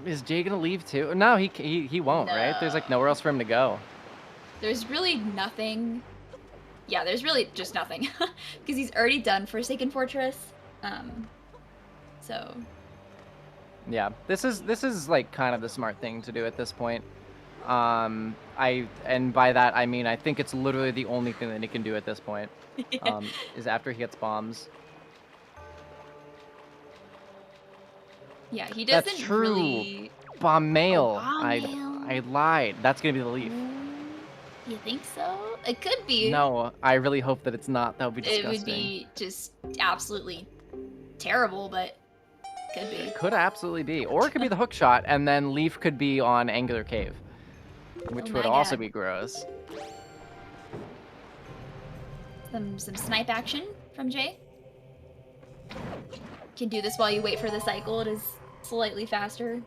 Is Jay gonna leave too? No, he won't, right? There's like nowhere else for him to go. There's really nothing. Yeah, there's really just nothing. Because he's already done Forsaken Fortress. So. Yeah, this is like kind of the smart thing to do at this point. And by that I mean I think it's literally the only thing that he can do at this point. Is after he gets bombs. Yeah, he doesn't. That's true. Really... Bomb mail. Oh, bomb mail. I lied. That's gonna be the leaf. You think so? It could be. No, I really hope that it's not. That would be disgusting. It would be just absolutely terrible, but could be. It could absolutely be. Or it could be the hook shot, and then Leaf could be on Angular Cave, which would also be gross. Some snipe action from Jay. Can do this while you wait for the cycle. It is slightly faster.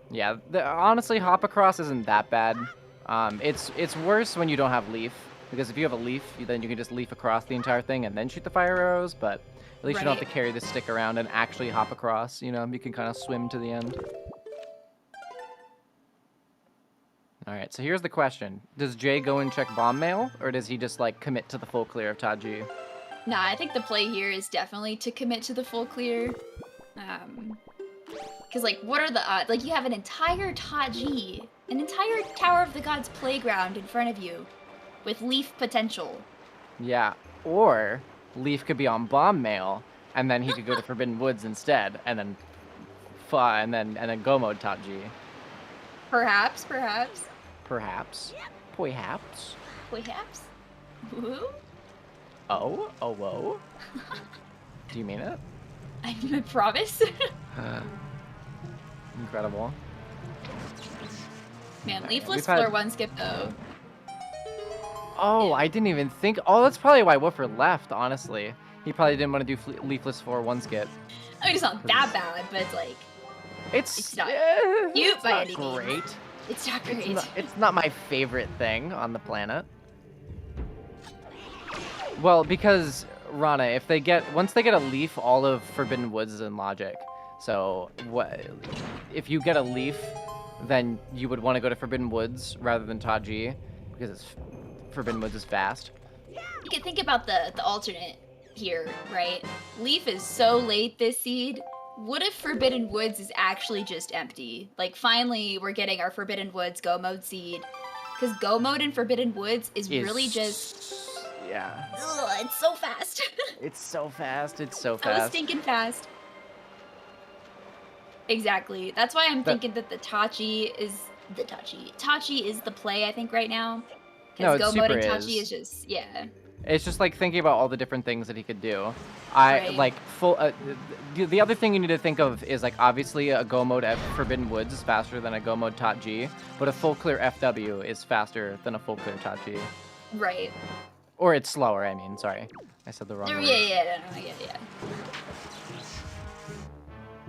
Yeah, honestly, hop across isn't that bad. It's worse when you don't have leaf, because if you have a leaf, then you can just leaf across the entire thing and then shoot the fire arrows, but at least you don't have to carry the stick around and actually hop across, you know, you can kind of swim to the end. Alright, so here's the question. Does Jay go and check bomb mail, or does he just, like, commit to the full clear of Taji? Nah, I think the play here is definitely to commit to the full clear. Because, like, what are the odds? Like, you have an entire Taji, an entire Tower of the Gods playground in front of you, with leaf potential. Yeah, or Leaf could be on bomb mail, and then he could go to Forbidden Woods instead, and then go mode Taji. Perhaps. Perhaps. Perhaps. Woo? Oh? Oh, whoa? Do you mean it? I promise. Incredible. Man, leafless floor one skip though. Oh, yeah. I didn't even think. Oh, that's probably why Woofer left, honestly. He probably didn't want to do leafless floor one skip. I mean, it's not that bad, but it's like... It's not cute by any means. Great. It's not great. It's not my favorite thing on the planet. Well, because, Rana, once they get a leaf, all of Forbidden Woods is in logic. So, if you get a leaf, then you would want to go to Forbidden Woods rather than Taji, because Forbidden Woods is fast. You can think about the alternate here, right? Leaf is so late this seed. What if Forbidden Woods is actually just empty? Like, finally, we're getting our Forbidden Woods Go Mode seed. Because Go Mode in Forbidden Woods is really just... Yeah. Ugh, it's so fast. It's so fast. It's so fast. That was stinking fast. Exactly. That's why I'm thinking that the Tachi is the play, I think, right now. Because Go Mode and Tachi is just, yeah. It's just like thinking about all the different things that he could do. Like full. The other thing you need to think of is like obviously a Go Mode Forbidden Woods is faster than a Go Mode Tachi, but a full clear FW is faster than a full clear Tachi. Right. Or it's slower. I mean, sorry, I said the wrong word. Yeah.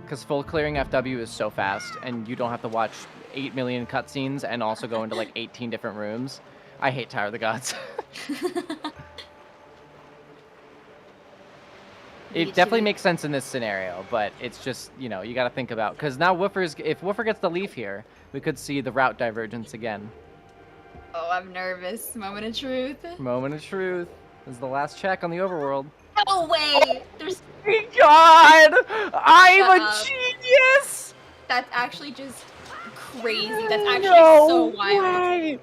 Because full clearing FW is so fast, and you don't have to watch 8 million cutscenes and also go into like 18 different rooms. I hate Tower of the Gods. It definitely makes sense in this scenario, but it's just, you know, you got to think about, because now if Woofer gets the leaf here, we could see the route divergence again. Oh, I'm nervous. Moment of truth. Moment of truth. This is the last check on the overworld. No way! There's... God! I'm a genius! That's actually just crazy. That's actually so wild. Way.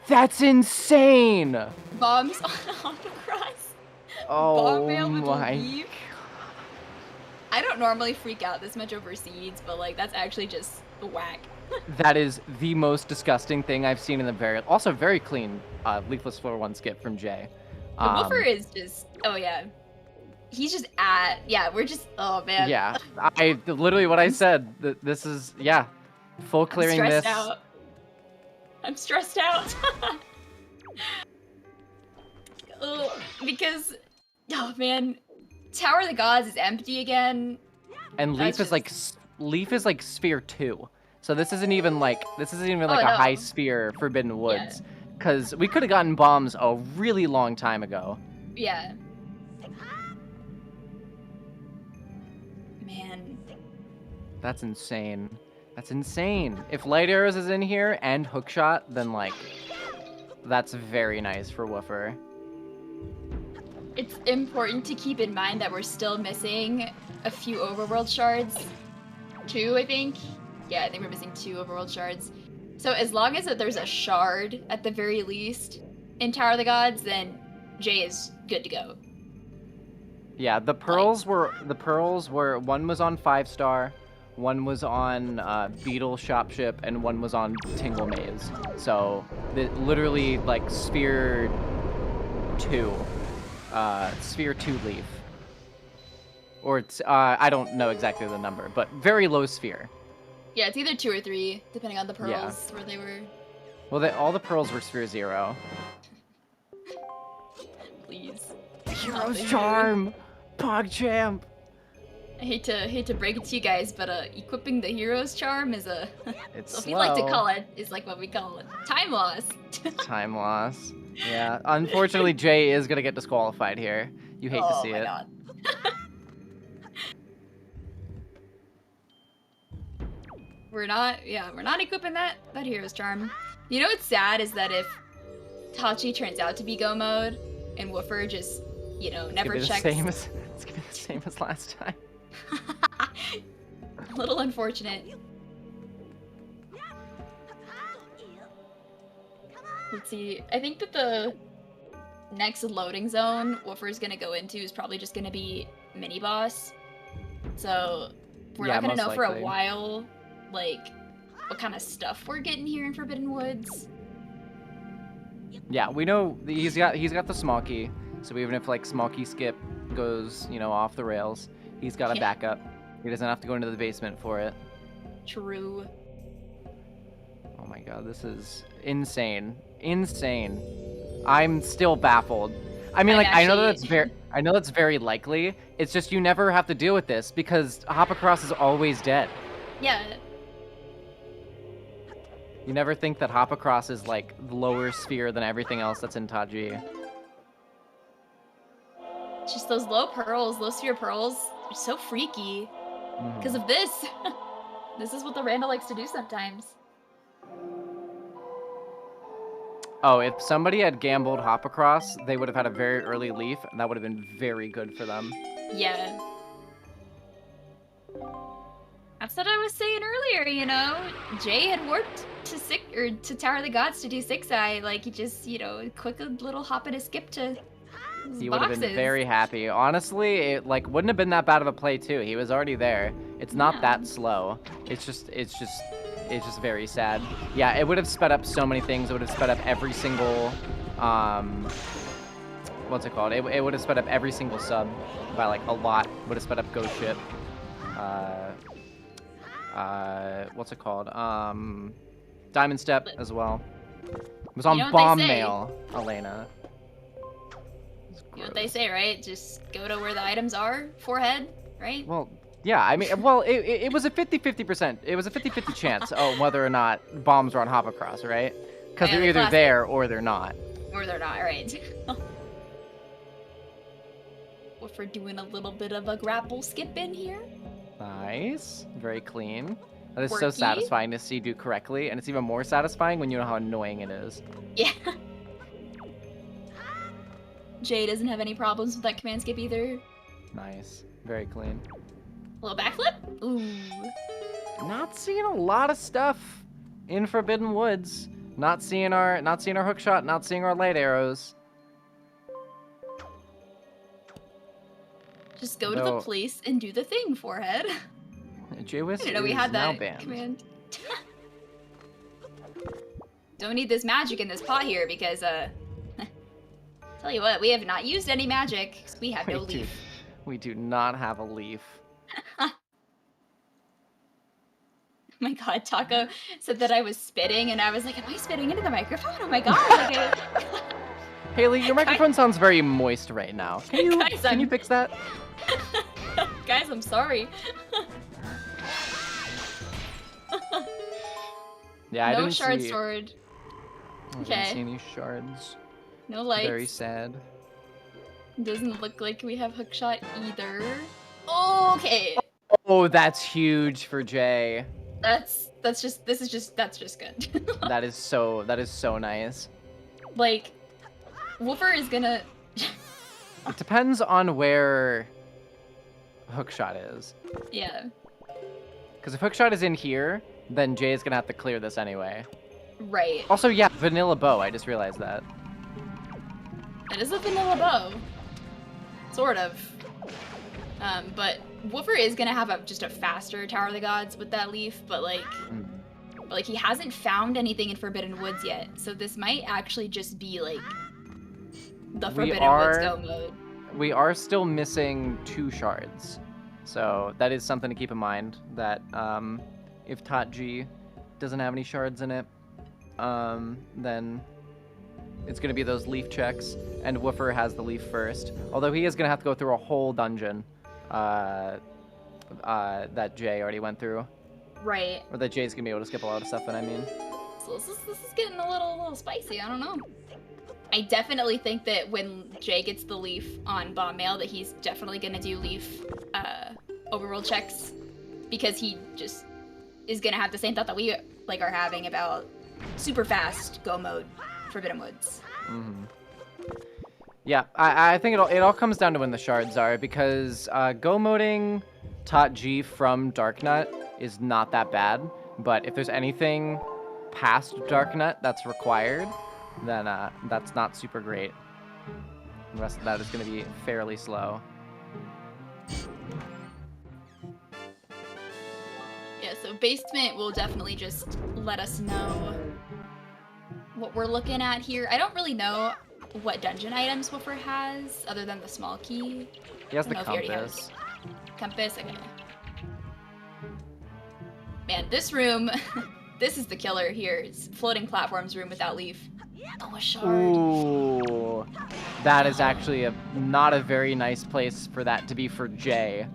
That's insane! Bombs on the cross. Oh Bomb mail with my... leaf. I don't normally freak out this much over seeds, but like that's actually just whack. That is the most disgusting thing I've seen in the also very clean leafless floor one skip from Jay. The Woofer is just, oh yeah. He's just we're just, oh man. Yeah, literally what I said, this is, full clearing this. I'm stressed out. Because, oh man, Tower of the Gods is empty again. And Leaf is like Sphere 2. So this isn't even like a high sphere Forbidden Woods. Because we could have gotten bombs a really long time ago. Yeah. Man. That's insane. That's insane. If Light Arrows is in here and Hookshot, then like, that's very nice for Woofer. It's important to keep in mind that we're still missing a few overworld shards. 2, I think. Yeah, I think we're missing 2 overworld shards. So as long as there's a shard, at the very least, in Tower of the Gods, then Jay is good to go. Yeah, the pearls were one was on 5-star, one was on Beetle Shopship, and one was on Tingle Maze. So literally like Sphere 2 leaf. Or it's I don't know exactly the number, but very low sphere. Yeah, it's either 2 or 3, depending on the pearls where they were. Well, all the pearls were Sphere 0. Please. Hero's Charm! PogChamp! I hate to break it to you guys, but equipping the hero's charm is a It's so if slow. you like to call it, is like what we call it. Time loss. Time loss. Yeah, unfortunately Jay is gonna get disqualified here. You hate to see it. God. we're not equipping that hero's charm. You know what's sad is that if Tachi turns out to be Go mode and Woofer just, you know, never checks. It's gonna be the same as last time. A little unfortunate. Let's see. I think that the next loading zone Woofer's gonna go into is probably just gonna be mini boss. So we're not gonna know for a while, like, what kind of stuff we're getting here in Forbidden Woods. Yeah, we know he's got the small key, so even if like small key skip goes, you know, off the rails, he's got a backup. He doesn't have to go into the basement for it. True. Oh my god, this is insane. Insane. I'm still baffled. I mean, like, I know that's very likely. It's just you never have to deal with this because hop across is always dead. Yeah. You never think that hop across is like lower sphere than everything else that's in Taji. Just those low sphere pearls are so freaky. Because of this. This is what the Randall likes to do sometimes. Oh, if somebody had gambled hop across, they would have had a very early leaf, and that would have been very good for them. Yeah. That's what I was saying earlier, you know? Jay had warped to Tower of the Gods to do 6-eye. Like, he just, you know, quick little hop and a skip to He would have been very happy. Honestly, it like wouldn't have been that bad of a play too. He was already there. It's not that slow. It's just very sad. Yeah, it would have sped up so many things. It would have sped up every single what's it called? It would have sped up every single sub by like a lot. Would have sped up Ghost Ship. What's it called? Diamond Step as well. It was on Bomb Mail, Elena. You know what they say, right? Just go to where the items are, forehead, right? Well, yeah, I mean, well, it was a 50-50%. It was a 50-50 chance of whether or not bombs were on hop across, right? Because they're either there or they're not. Or they're not, right? What for doing a little bit of a grapple skip in here? Nice. Very clean. That is so satisfying to see do correctly, and it's even more satisfying when you know how annoying it is. Yeah. Jay doesn't have any problems with that command skip either. Nice. Very clean. A little backflip? Ooh. Not seeing a lot of stuff in Forbidden Woods. Not seeing our hook shot, not seeing our light arrows. Just go to the place and do the thing, forehead. jwiste I didn't know we had that banned. command. Don't need this magic in this pot here because tell you what, we have not used any magic because we have no leaf. We do not have a leaf. Oh my god, Taco said that I was spitting, and I was like, am I spitting into the microphone? Oh my god. Like, Haley, your microphone sounds very moist right now. Can you fix that? Guys, I'm sorry. Yeah, I didn't see... No shard sword. I didn't see any shards. No lights. Very sad. Doesn't look like we have hookshot either. Okay. Oh, that's huge for Jay. That's just good. that is so nice. Like, Woofer is gonna... It depends on where hookshot is. Yeah. Because if hookshot is in here, then Jay is gonna have to clear this anyway. Right. Also, yeah, vanilla bow. I just realized that. It is a vanilla bow. Sort of. But Woofer is gonna have just a faster Tower of the Gods with that leaf, but like he hasn't found anything in Forbidden Woods yet, so this might actually just be like the Forbidden Woods go mode. We are still missing 2 shards, so that is something to keep in mind. That if Tot G doesn't have any shards in it, then It's going to be those leaf checks, and Woofer has the leaf first. Although he is going to have to go through a whole dungeon that Jay already went through. Right. Or that Jay's going to be able to skip a lot of stuff, I mean. So this is getting a little spicy. I don't know. I definitely think that when Jay gets the leaf on bomb mail, that he's definitely gonna do leaf overworld checks, because he just is gonna have the same thought that we like are having about super fast go mode Forbidden Woods. Mm-hmm. Yeah, I think it all comes down to when the shards are, because go moding TWW from Darknut is not that bad, but if there's anything past Darknut that's required, then that's not super great. The rest of that is going to be fairly slow. Yeah, so basement will definitely just let us know what we're looking at here. I don't really know what dungeon items Woofer has, other than the small key. He has the compass. compass. Okay. Man, this room, this is the killer here. It's floating platforms room without leaf. Oh, a shard. Ooh, that is actually not a very nice place for that to be for Jay.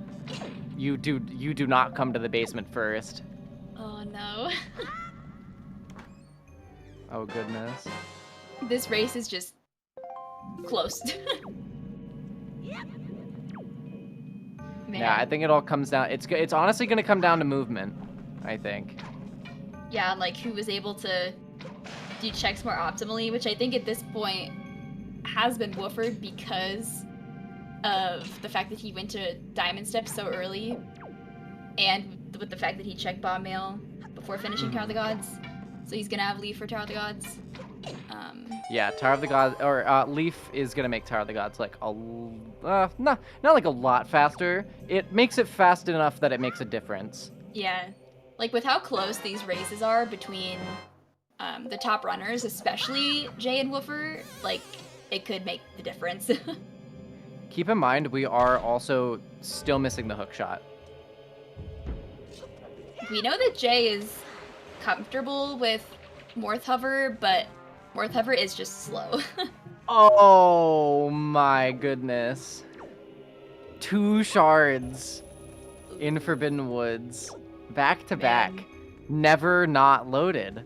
You do not come to the basement first. Oh no. Oh goodness. This race is just close. Man. Yeah, I think it all comes down. It's honestly gonna come down to movement, I think. Yeah, like who was able to do checks more optimally, which I think at this point has been Woofer because of the fact that he went to Diamond Steps so early, and with the fact that he checked bomb mail before finishing Tower of the Gods. So he's gonna have Leaf for Tower of the Gods. Yeah, Tower of the Gods, or Leaf is gonna make Tower of the Gods like not like a lot faster. It makes it fast enough that it makes a difference. Yeah, like with how close these races are between the top runners, especially Jay and Woofer, like it could make the difference. Keep in mind, we are also still missing the hook shot. We know that Jay is comfortable with Morth Hover, but Morth Hover is just slow. Oh my goodness. 2 shards in Forbidden Woods. Back to back. Never not loaded.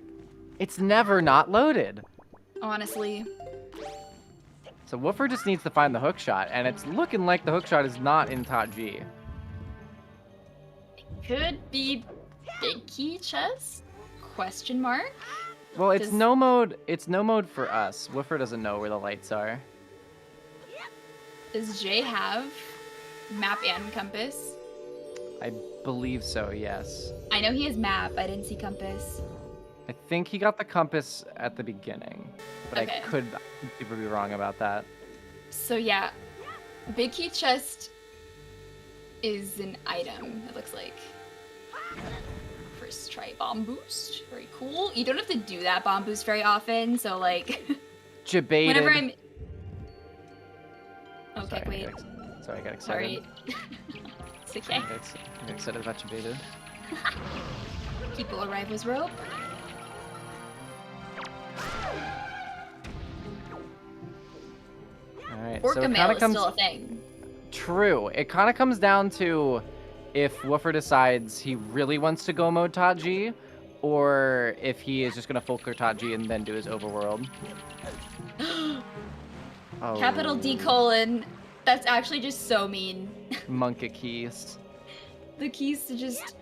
It's never not loaded. Honestly. So Woofer just needs to find the hook shot, and it's looking like the hook shot is not in TWW. Could be big key chest? Question mark? Well, it's no mode. It's no mode for us. Woofer doesn't know where the lights are. Does Jay have map and compass? I believe so, yes. I know he has map. I didn't see compass. I think he got the compass at the beginning, but Okay. I could super be wrong about that. So yeah, big key chest is an item, it looks like. First try bomb boost. Very cool. You don't have to do that bomb boost very often, so like Jebaited. whenever I'm Okay, wait. Sorry, I got excited. Sorry. It's okay. I got excited about Jebaited. People arrive rope. Alright, Orca so it mail kind is of comes... still a thing. True. It kind of comes down to if Woofer decides he really wants to go mode TWW, or if he is just going to full clear TWW and then do his overworld. Oh. Capital D colon. That's actually just so mean. Monkey keys. The keys to just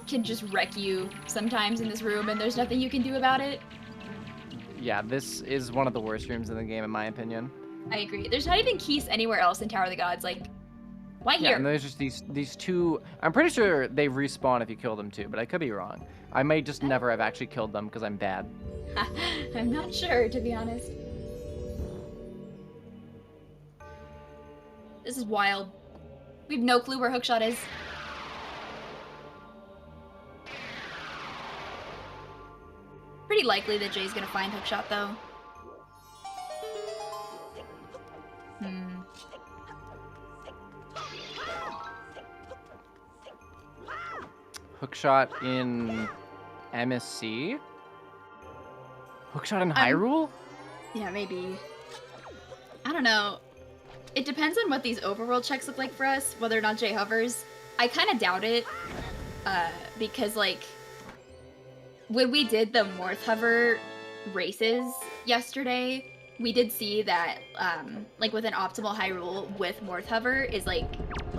can just wreck you sometimes in this room, and there's nothing you can do about it. Yeah, this is one of the worst rooms in the game, in my opinion. I agree. There's not even keys anywhere else in Tower of the Gods. Like, why here? Yeah, and there's just these 2... I'm pretty sure they respawn if you kill them too, but I could be wrong. I may just never have actually killed them because I'm bad. I'm not sure, to be honest. This is wild. We have no clue where Hookshot is. Pretty likely that Jay's gonna find Hookshot, though. Hookshot in MSC? Hookshot in Hyrule? Yeah, maybe. I don't know. It depends on what these overworld checks look like for us, whether or not Jay hovers. I kind of doubt it, because, like, when we did the Morph Hover races yesterday, we did see that, like, with an optimal Hyrule with Morph Hover is, like,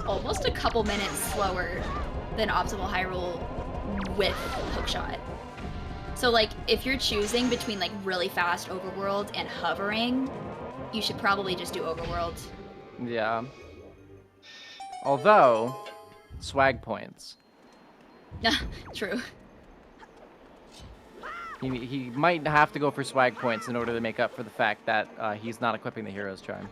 almost a couple minutes slower than optimal Hyrule with Hookshot. So, like, if you're choosing between, like, really fast overworld and hovering, you should probably just do overworld. Yeah. Although, swag points. True. He might have to go for swag points in order to make up for the fact that he's not equipping the Hero's Charm.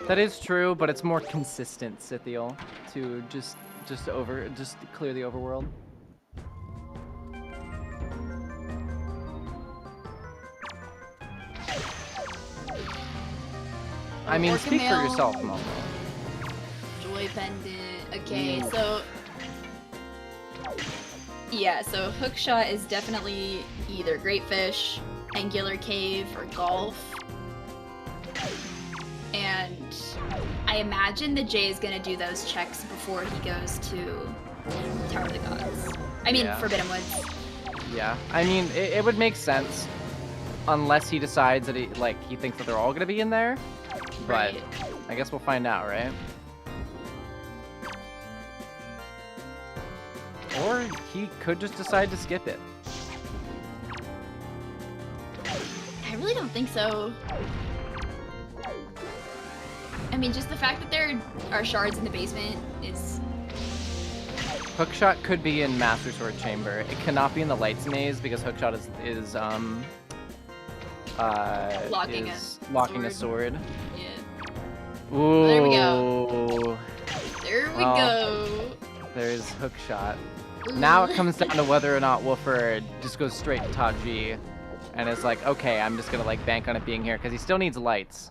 That is true, but it's more consistent, Scythiel, to just clear the overworld. I mean, speak for yourself, Momo. Joy Pendant. Okay, so... Yeah, so Hookshot is definitely either Great Fish, Angular Cave, or Golf. And I imagine that Jay is gonna do those checks before he goes to Tower of the Gods. I mean, Forbidden Woods. Yeah, I mean, it would make sense unless he decides that he thinks that they're all gonna be in there. But Right. I guess we'll find out, right? Or he could just decide to skip it. I really don't think so. I mean, just the fact that there are shards in the basement is... Hookshot could be in Master Sword Chamber. It cannot be in the Lights Maze because Hookshot is locking a sword. Yeah. Ooh. There we go. There we go. There's Hookshot. Now it comes down to whether or not Woofer just goes straight to Taji and is like, okay, I'm just gonna like bank on it being here because he still needs lights.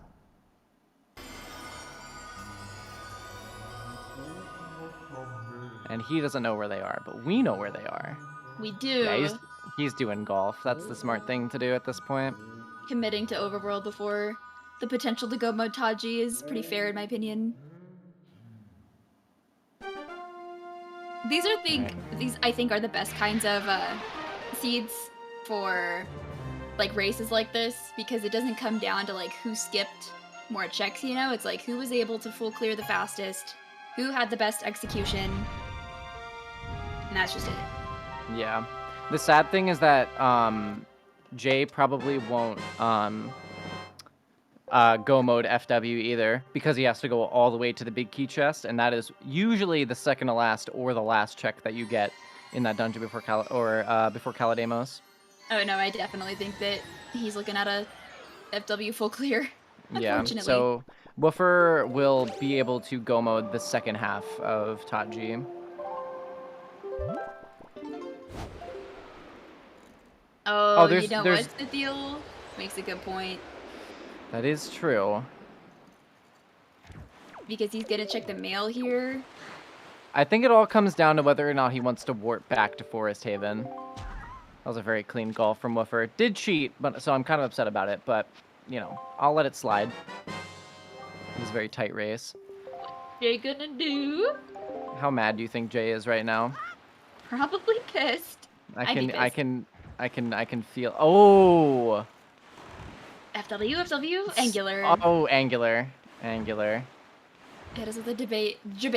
And he doesn't know where they are, but we know where they are. We do. Yeah, he's doing golf. That's the smart thing to do at this point. Committing to Overworld before the potential to go mode Taji is pretty fair in my opinion. These I think are the best kinds of seeds for like races like this because it doesn't come down to like who skipped more checks, you know? It's like who was able to full clear the fastest, who had the best execution, and that's just it. Yeah. The sad thing is that Jay probably won't go mode FW either because he has to go all the way to the big key chest, and that is usually the second to last or the last check that you get in that dungeon before before Calademos. Oh no, I definitely think that he's looking at a FW full clear. Yeah, so Woofer will be able to go mode the second half of Taji. Oh, you know what's the deal? Makes a good point. That is true. Because he's gonna check the mail here. I think it all comes down to whether or not he wants to warp back to Forest Haven. That was a very clean golf from Woofer. Did cheat, but so I'm kind of upset about it, but, you know, I'll let it slide. It was a very tight race. What Jay gonna do? How mad do you think Jay is right now? Probably pissed. I can feel. Oh. FW, Angular. Oh, Angular. It is the debate. You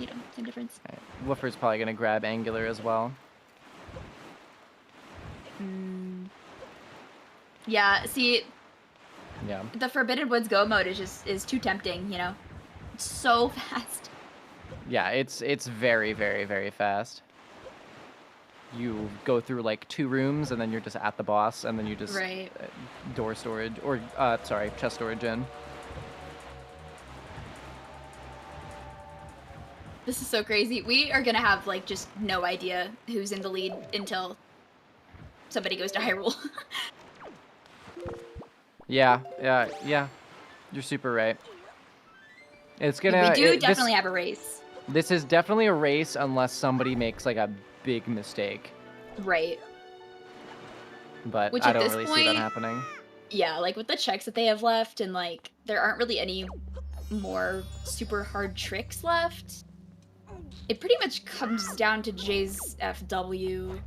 know, same difference. Right. Woofer's probably gonna grab Angular as well. Yeah. See. Yeah. The Forbidden Woods go mode is too tempting. You know, it's so fast. Yeah, it's very, very, very fast. You go through like 2 rooms and then you're just at the boss and then you just door storage or chest storage in. This is so crazy. We are gonna have like just no idea who's in the lead until somebody goes to Hyrule. Yeah. You're super right. It's gonna. We do definitely have a race. This is definitely a race unless somebody makes like a big mistake. Right. But Which I at don't this really see that point- happening. Yeah, like with the checks that they have left, and like there aren't really any more super hard tricks left. It pretty much comes down to Jay's FW.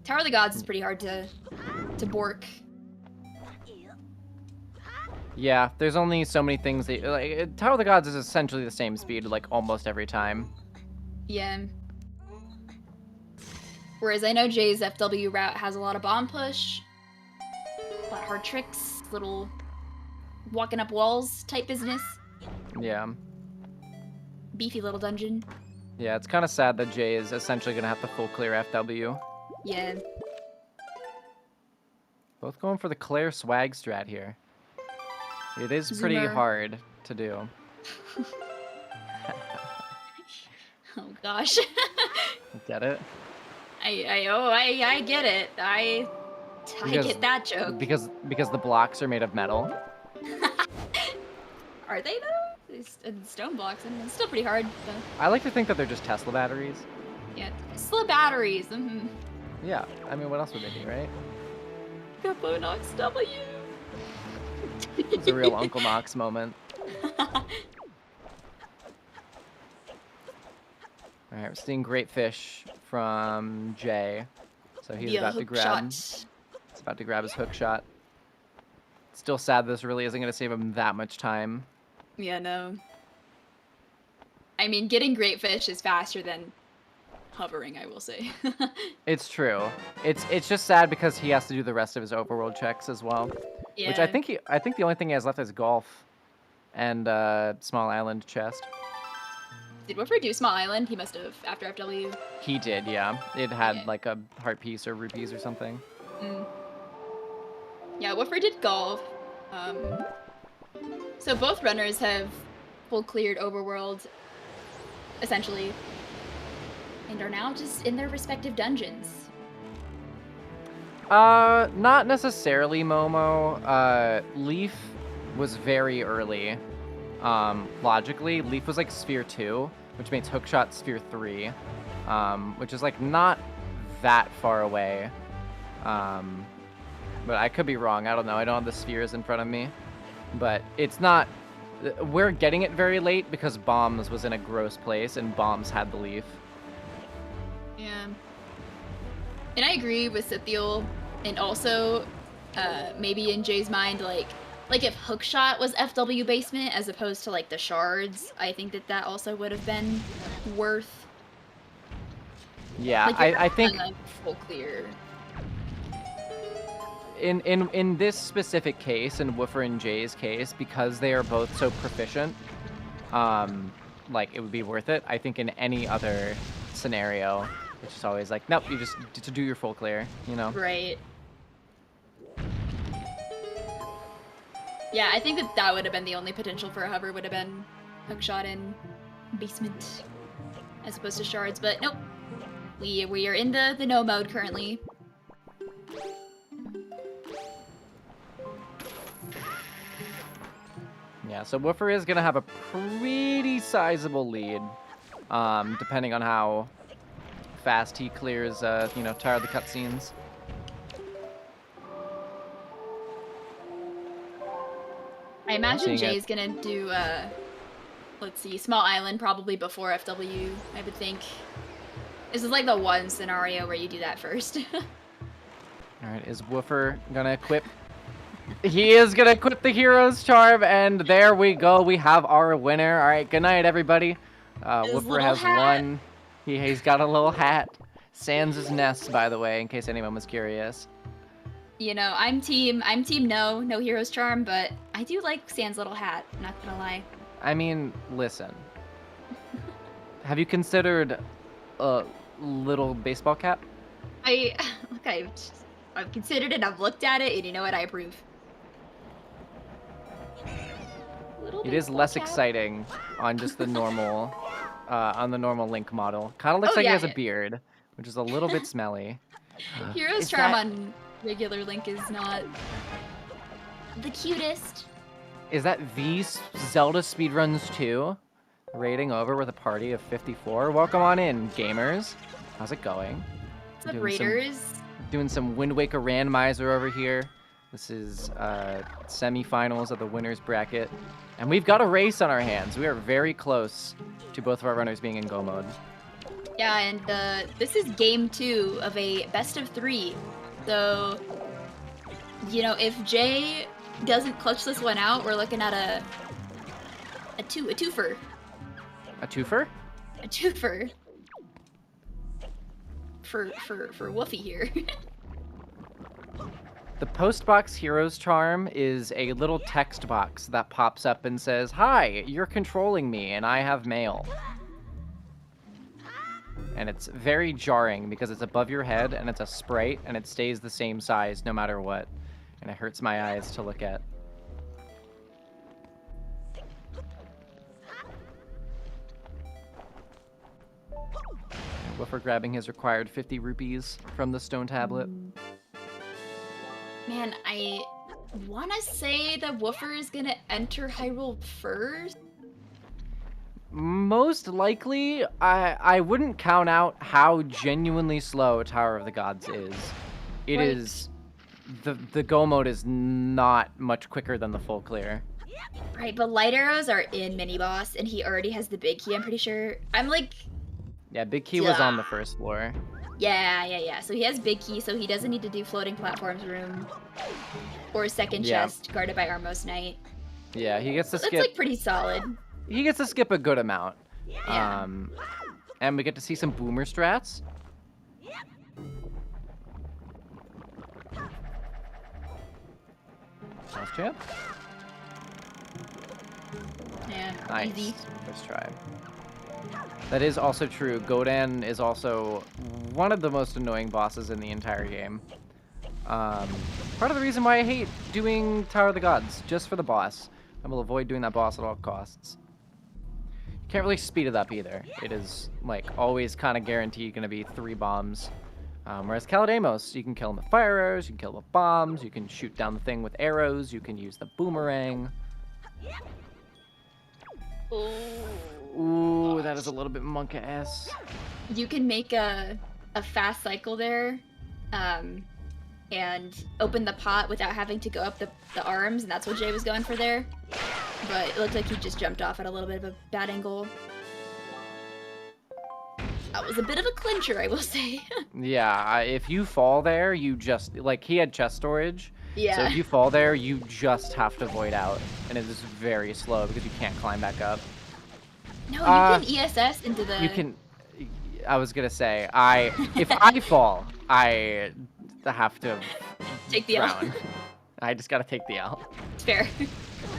Tower of the Gods is pretty hard to bork. Yeah, there's only so many things that like Tower of the Gods is essentially the same speed like almost every time. Yeah. Whereas I know Jay's FW route has a lot of bomb push, a lot of hard tricks, little walking up walls type business. Yeah. Beefy little dungeon. Yeah, it's kind of sad that Jay is essentially going to have to full clear FW. Yeah. Both going for the Claire swag strat here. It is pretty Zoomer. hard to do. Oh gosh. Get it? I get it. I Because- get that joke. Because the blocks are made of metal. Are they though? Stone blocks, and it's still pretty hard. So. I like to think that they're just Tesla batteries. Yeah, Tesla batteries. Mm-hmm. Yeah, I mean, what else would they be, right? Capo Knox W. It's a real Uncle Knox moment. All right, we're seeing great fish from Jay. So he's about to grab. He's about to grab his hook shot. Still sad this really isn't going to save him that much time. Yeah, no. I mean, getting great fish is faster than hovering, I will say. It's true. It's just sad because he has to do the rest of his overworld checks as well. Yeah. Which I think the only thing he has left is golf and small island chest. Did Woofer do Small Island? He must have, after FW. He did, yeah. It had Okay. like a heart piece or rupees or something. Mm. Yeah, Woofer did golf. So both runners have full cleared overworld, essentially, and are now just in their respective dungeons. Not necessarily Momo. Leaf was very early. Logically, Leaf was like Sphere 2, which makes Hookshot Sphere 3, which is like not that far away. But I could be wrong. I don't know. I don't have the spheres in front of me. But it's not... We're getting it very late because Bombs was in a gross place and Bombs had the Leaf. Yeah. And I agree with Scythiel, and also, maybe in Jay's mind, like if Hookshot was FW basement as opposed to like the shards, I think that also would have been worth. Yeah, Like, I think... on a full clear. In this specific case, in Woofer and Jay's case, because they are both so proficient, like it would be worth it. I think in any other scenario, it's just always like, nope, you just to do your full clear, you know? Right. Yeah, I think that would have been the only potential for a hover, would have been Hookshot in basement as opposed to shards, but nope. We are in the no mode currently. Yeah, so Woofer is gonna have a pretty sizable lead, depending on how fast he clears, you know, Tower of the cutscenes. I imagine Seeing Jay's gonna do, let's see, Small Island probably before FW, I would think. This is like the one scenario where you do that first. All right, is Woofer gonna equip? He is gonna equip the Hero's Charm, and there we go. We have our winner. All right, good night, everybody. His Woofer little has hat. won. He's got a little hat. Sans' nest, by the way, in case anyone was curious. You know, I'm team no Hero's Charm, but I do like Sans little hat, not gonna lie. I mean, listen. Have you considered a little baseball cap? Look, I've considered it, I've looked at it, and you know what, I approve. Little It is baseball less cap. exciting on just the normal, Link model. Kind of looks Oh, like yeah, he has a yeah. beard, which is a little bit smelly. Hero's Is Charm that- on regular Link is not the cutest. Is that the Zelda Speedruns 2? Raiding over with a party of 54. Welcome on in, gamers. How's it going? What's up, Raiders? Doing some Wind Waker Randomizer over here. This is semifinals of the winners bracket. And we've got a race on our hands. We are very close to both of our runners being in go mode. Yeah, and this is game 2 of a best of 3. So, you know, if Jay doesn't clutch this one out, we're looking at a twofer. A twofer? A twofer. For Woofy here. The Postbox Hero's Charm is a little text box that pops up and says, "Hi, you're controlling me and I have mail." And it's very jarring because it's above your head and it's a sprite and it stays the same size no matter what. And it hurts my eyes to look at. Woofer grabbing his required 50 rupees from the stone tablet. Man, I want to say that Woofer is going to enter Hyrule first. Most likely, I wouldn't count out how genuinely slow Tower of the Gods is. It Right. is... The go mode is not much quicker than the full clear. Right, but light arrows are in mini boss, and he already has the big key, I'm pretty sure. I'm like, Yeah, Big Key was on the first floor. yeah. So he has big key, so he doesn't need to do floating platforms room or second Yeah. chest guarded by Armos Knight. Yeah, he gets to That's skip. like pretty solid. He gets to skip a good amount. Yeah. And we get to see some boomer strats. Last champ. Yeah, Nice. easy. First try. That is also true. Godan is also one of the most annoying bosses in the entire game. Part of the reason why I hate doing Tower of the Gods, just for the boss. I will avoid doing that boss at all costs. You can't really speed it up either. It is, like, always kind of guaranteed going to be 3 bombs. Whereas Calademos, you can kill him with fire arrows, you can kill him with bombs, you can shoot down the thing with arrows, you can use the boomerang. Ooh, that is a little bit monka-esque. You can make a fast cycle there, and open the pot without having to go up the arms, and that's what Jay was going for there. But it looked like he just jumped off at a little bit of a bad angle. That was a bit of a clincher, I will say. Yeah, if you fall there, you just... Like, he had chest storage. Yeah. So if you fall there, you just have to void out. And it is very slow because you can't climb back up. No, you can ESS into the... You can... I was going to say, if I fall, I have to take the L. drown. I just got to take the L. It's fair.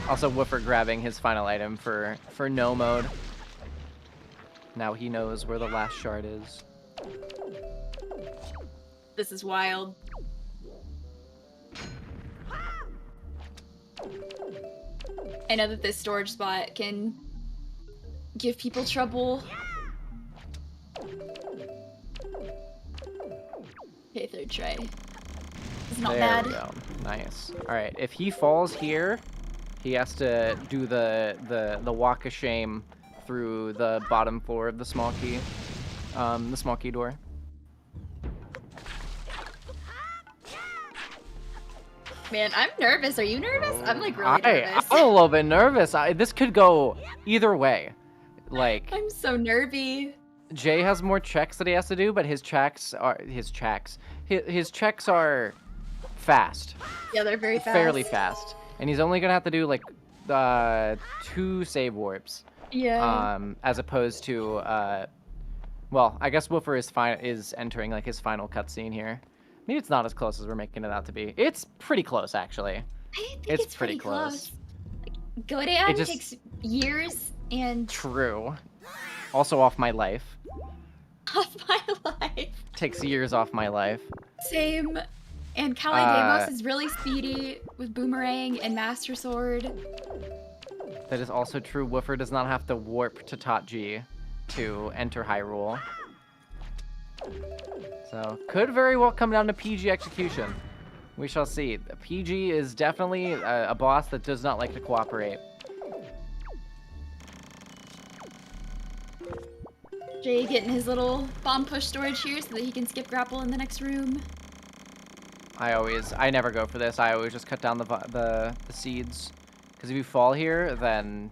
Also, Woofer grabbing his final item for no mode. Now he knows where the last shard is. This is wild. I know that this storage spot can give people trouble. Okay, third try. It's not There bad. we go. Nice. All right, if he falls here, he has to do the walk of shame through the bottom floor of the small key door. Man, I'm nervous. Are you nervous? I'm like really nervous. I'm a little bit nervous. This could go either way. Like, I'm so nervy. Jay has more checks that he has to do, but his checks are fast. Yeah, they're very fast. Fairly fast. And he's only gonna have to do like 2 save warps. Yeah. As opposed to well, I guess Woofer is entering like his final cutscene here. Maybe it's not as close as we're making it out to be. It's pretty close, actually. I think It's it's pretty pretty close. Like, Godan It just- takes years and True. Also off my life. off my life. Takes years off my life. Same. And Calademos is really speedy with Boomerang and Master Sword. That is also true. Woofer does not have to warp to Tot G to enter Hyrule. So, could very well come down to PG execution. We shall see. PG is definitely a boss that does not like to cooperate. Jay getting his little bomb push storage here so that he can skip grapple in the next room. I never go for this. I always just cut down the seeds. Because if you fall here, then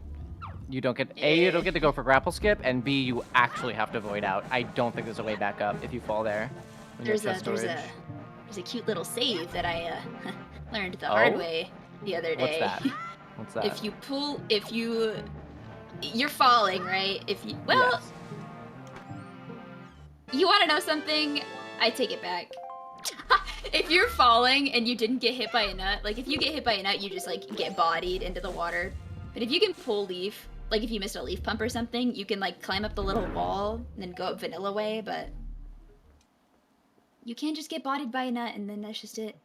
you don't get, A, you don't get to go for grapple skip, and B, you actually have to void out. I don't think there's a way back up if you fall there. There's a cute little save that I learned the hard way the other day. What's that? What's that? You're falling, right? Yes. You want to know something? I take it back. If you're falling and you didn't get hit by a nut, like if you get hit by a nut, you just like get bodied into the water. But if you can pull leaf, like if you missed a leaf pump or something, you can like climb up the little wall and then go up vanilla way, but you can't just get bodied by a nut and then that's just it.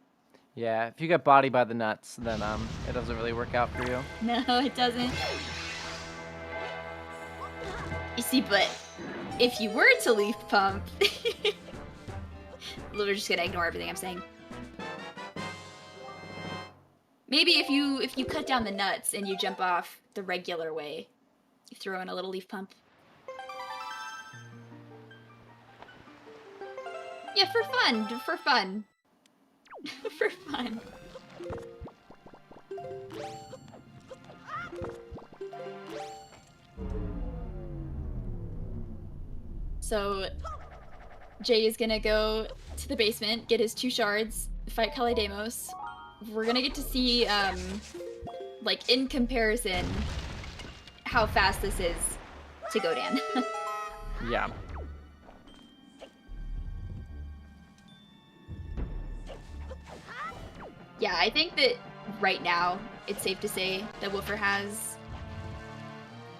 Yeah, if you get bodied by the nuts, then it doesn't really work out for you. No, it doesn't. You see, but if you were to leaf pump, we're just gonna ignore everything I'm saying. Maybe if you cut down the nuts and you jump off the regular way, you throw in a little leaf pump. Yeah, for fun, for fun. For fun. So, Jay is gonna go to the basement, get his 2 shards, fight Kalidamos. We're gonna get to see, like, in comparison, how fast this is to Godan. Yeah. Yeah, I think that right now, it's safe to say that Woofer has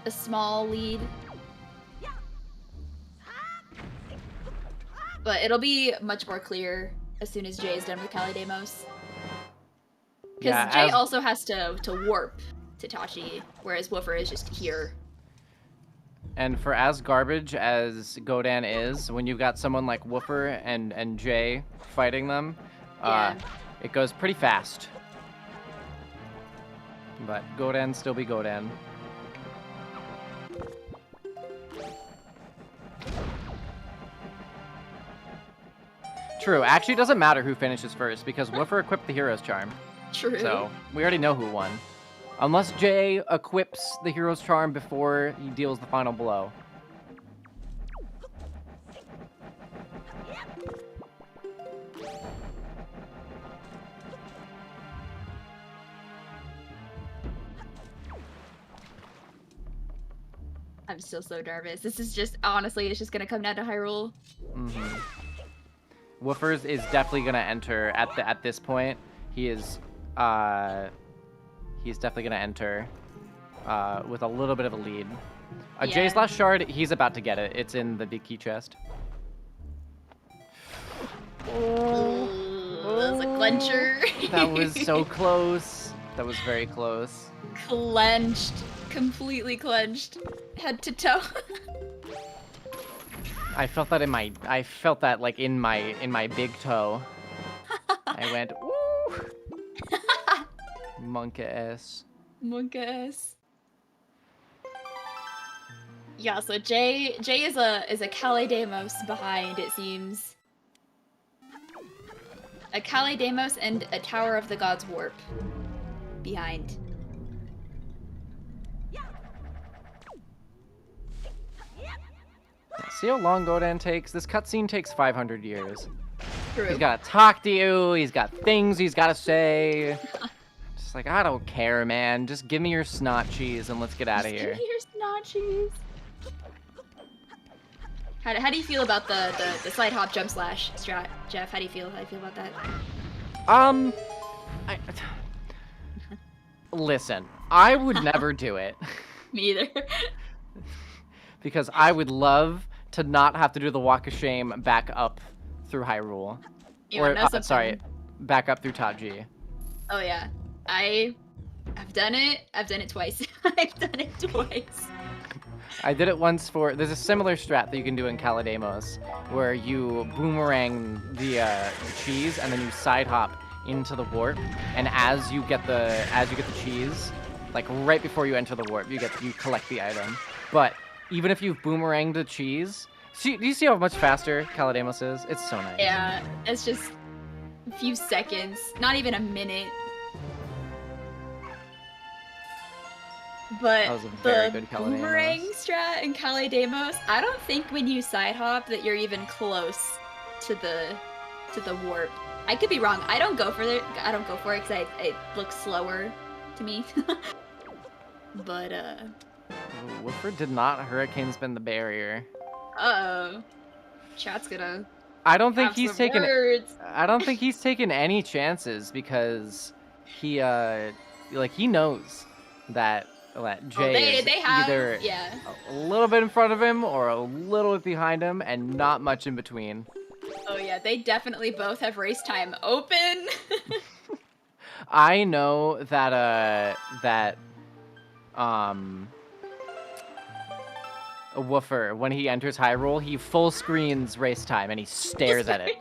a small lead. But it'll be much more clear as soon as Jay is done with Kalidamos. Because Jay also has to warp to Tachi, whereas Woofer is just here. And for as garbage as Godan is, when you've got someone like Woofer and Jay fighting them, it goes pretty fast. But Godan still be Godan. True. Actually, it doesn't matter who finishes first because Woofer equipped the Hero's Charm. True. So we already know who won. Unless Jay equips the Hero's Charm before he deals the final blow. I'm still so nervous. This is just, honestly, it's just gonna come down to Hyrule. Mm-hmm. Woofers is definitely gonna enter at this point. He's definitely gonna enter with a little bit of a lead. Jay's last shard, he's about to get it. It's in the big key chest. Oh, that was a clencher. That was so close. That was very close. Clenched, completely clenched, head to toe. I felt that like in my big toe. I went, woo! Monka-S. Monka-S. Yeah, so Jay is a Kalidamos behind, it seems. A Kalidamos and a Tower of the Gods Warp behind. See how long Godan takes? This cutscene takes 500 years. True. He's gotta talk to you, he's got things he's gotta say. Just like, I don't care, man. Just give me your snot cheese and let's get out of here. Give me your snot cheese. How do you feel about the side hop jump slash strat, Jeff? How do you feel about that? Listen, I would never do it. Me either. Because I would love to not have to do the walk of shame back up through Hyrule. Sorry, back up through Top G. Oh yeah, I've done it. I've done it twice. I've done it twice. I did it once there's a similar strat that you can do in Kalidamos, where you boomerang the cheese and then you side hop into the warp, and as you get the cheese, like right before you enter the warp, you collect the item. But even if you've boomeranged the cheese, Do you see how much faster Calademos is? It's so nice. Yeah, it's just a few seconds, not even a minute. But That was a very the good Calademos. boomerang strat in Calademos, I don't think when you side hop that you're even close to the warp. I could be wrong. I don't go for it. I don't go for it because it looks slower to me. But Woofer did not hurricane spin the barrier. uh-oh. Chat's gonna I don't think have he's some taken. words. I don't think he's taken any chances because he like he knows that Jay is they have, either yeah. a little bit in front of him or a little bit behind him and not much in between. Oh yeah, they definitely both have race time open. I know that a Woofer, when he enters Hyrule, he full screens race time and he stares at it.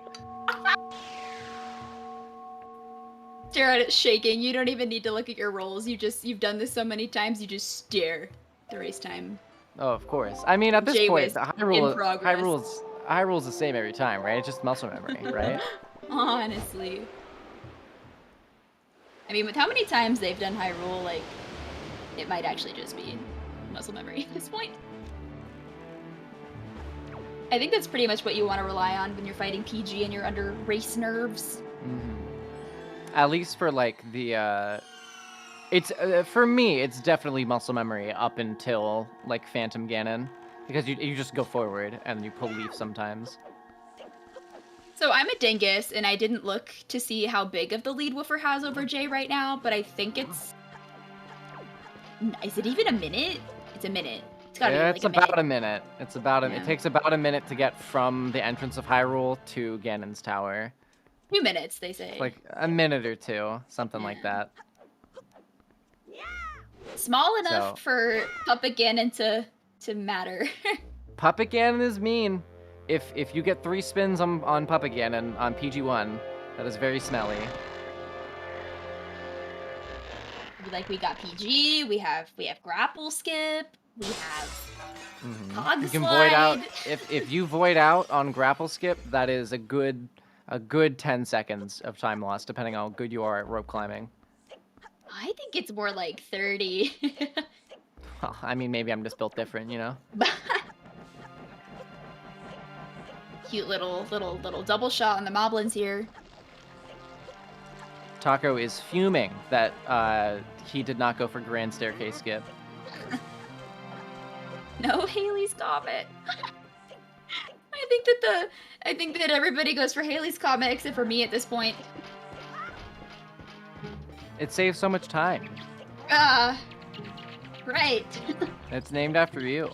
Stare at it shaking. You don't even need to look at your rolls. You've done this so many times, you just stare at the race time. Oh, of course. I mean, at this point, jwiste Hyrule's the same every time, right? It's just muscle memory, right? Honestly. I mean, with how many times they've done Hyrule, like, it might actually just be muscle memory at this point. I think that's pretty much what you want to rely on when you're fighting PG and you're under race nerves. Mm-hmm. At least for like the, it's for me, it's definitely muscle memory up until like Phantom Ganon, because you just go forward and you pull leaf sometimes. So I'm a dingus, and I didn't look to see how big of the lead Woofer has over Jay right now, but I think it's... Is it even a minute? It's a minute. It's gotta be like It's about a minute. It's about it takes about a minute to get from the entrance of Hyrule to Ganon's tower. 2 minutes, they say. Like a minute or two, something like that. Small enough for Puppet Ganon to matter. Puppet Ganon is mean. If you get 3 spins on Puppet Ganon on PG1, that is very smelly. Like, we got PG, we have grapple skip, we have hog You can slide. void out if you void out on grapple skip, that is a good 10 seconds of time lost, depending on how good you are at rope climbing. I think it's more like 30. Well, I mean, maybe I'm just built different, you know? Cute little double shot on the moblins here. Taco is fuming that he did not go for Grand Staircase skip. No Haley's Comet. I think that everybody goes for Haley's Comet except for me at this point. It saves so much time. Right. It's named after you.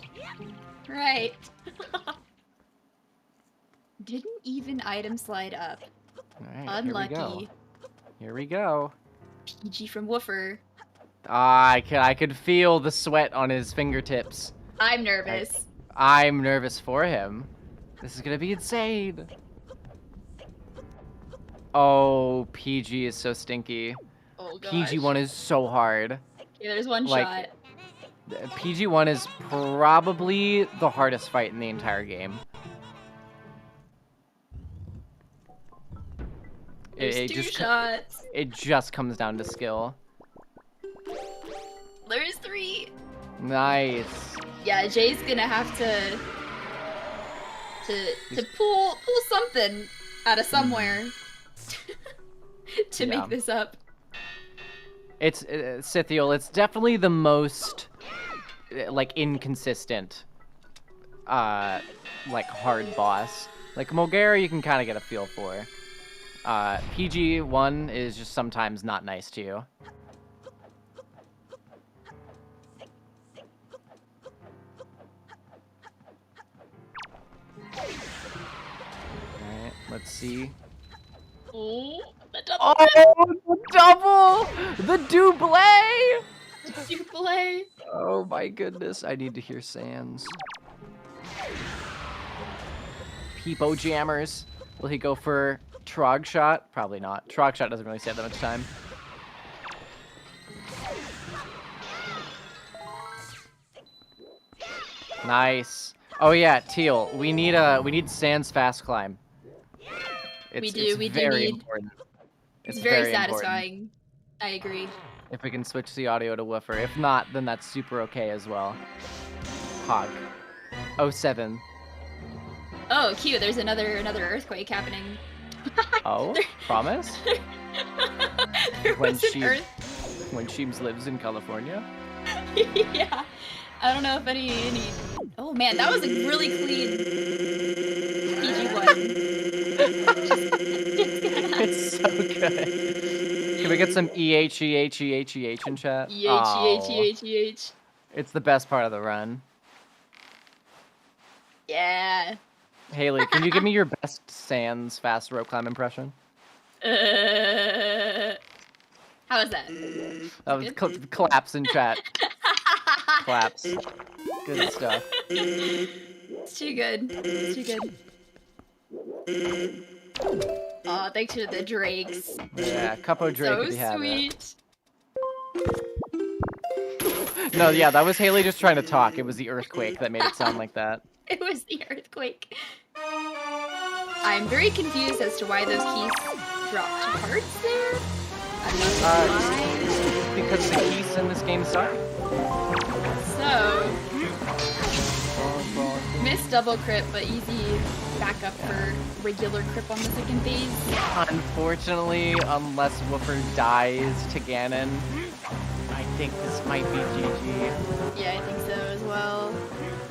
Right. Didn't even item slide up. All right, Unlucky. Here we go. PG from Woofer. I could feel the sweat on his fingertips. I'm nervous. I'm nervous for him. This is gonna be insane. Oh, PG is so stinky. Oh gosh. PG1 is so hard. Okay, there's one Like, shot. PG1 is probably the hardest fight in the entire game. There's 2 shots. It just comes down to skill. There's 3. Nice. Yeah, Jay's gonna have to pull something out of somewhere to make this up. It's Sithiel. It's definitely the most like inconsistent like hard boss. Like Mulgara you can kind of get a feel for. PG1 is just sometimes not nice to you. Alright, let's see. Oh, the double! Oh, the double! The double! The double! Oh my goodness, I need to hear Sans. Peepo jammers. Will he go for Trog shot? Probably not. Trog shot doesn't really save that much time. Nice. Oh yeah, Teal. We need Sans fast climb. We do It's very need. important. It's very important. satisfying. I agree. If we can switch the audio to woofer. If not, then that's super okay as well. Hog. 07. Oh, cute. There's another earthquake happening. Oh, promise? There When was an When Sheems lives in California? Yeah. I don't know if any. Oh man, that was a really clean PG one. It's so good. Can we get some EH in chat? EH. It's the best part of the run. Yeah. Haley, can you give me your best Sans fast rope climb impression? How is that? That was claps in chat. Claps. Good stuff. It's too good. It's too good. Aw, thanks to the drakes. Yeah, Cuppo Drake So if you have it. sweet. No, yeah, that was Haley just trying to talk. It was the earthquake that made it sound like that. It was the earthquake. I'm very confused as to why those keys dropped parts there. I'm not sure why. Because the keys in this game suck. So, missed double crit, but easy backup for regular crip on the second phase. Unfortunately, unless Woofer dies to Ganon, I think this might be GG. Yeah, I think so as well.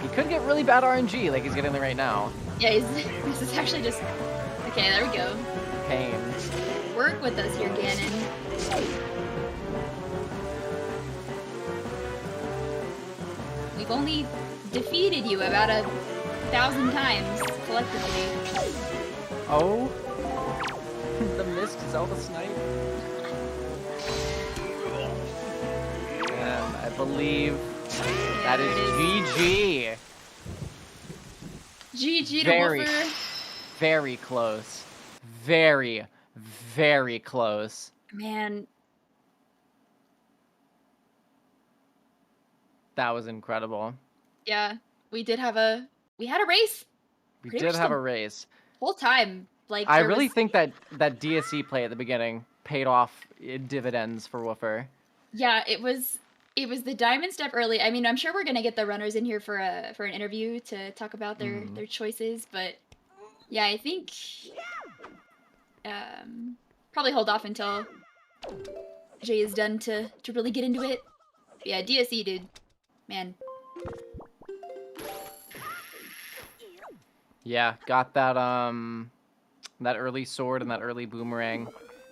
He could get really bad RNG like he's getting right now. Yeah, this is actually just... Okay, there we go. Pain. Work with us here, Ganon. We've only defeated you about 1,000 times, collectively. Oh? The missed Zelda snipe? And I believe that is GG. GG to Woofer. Very close. Very, very close. Man, that was incredible. yeah, we had a race. We Pretty did much have the a race. whole time. Like I there really was, think that DSC play at the beginning paid off in dividends for Woofer. yeah, it was the diamond step early. I mean, I'm sure we're gonna get the runners in here for an interview to talk about their choices, but yeah, I think probably hold off until Jay is done to really get into it. But yeah, DSC dude, man. Yeah, got that that early sword and that early boomerang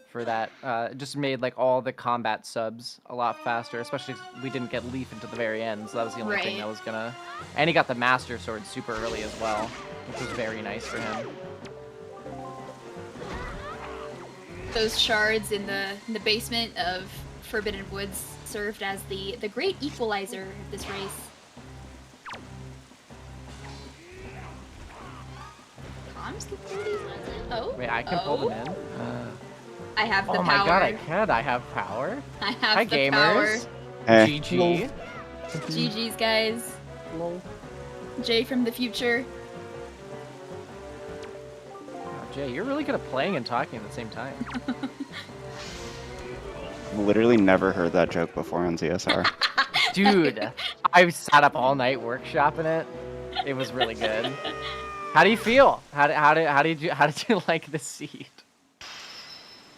for that. Just made like all the combat subs a lot faster, especially we didn't get Leaf until the very end, so that was the only thing that was gonna... And he got the Master Sword super early as well, which was very nice for him. Those shards in the basement of Forbidden Woods served as the great equalizer of this race. Comms can pull these ones in? Oh. Wait, I can pull them in? I have the power. Oh my god, I can. I have power. I have Hi, the gamers. power. GG. GG's, guys. Lol. Jay from the future. Oh, Jay, you're really good at playing and talking at the same time. Literally never heard that joke before on ZSR. Dude, I sat up all night workshopping it. It was really good. How do you feel? How did you like the seed?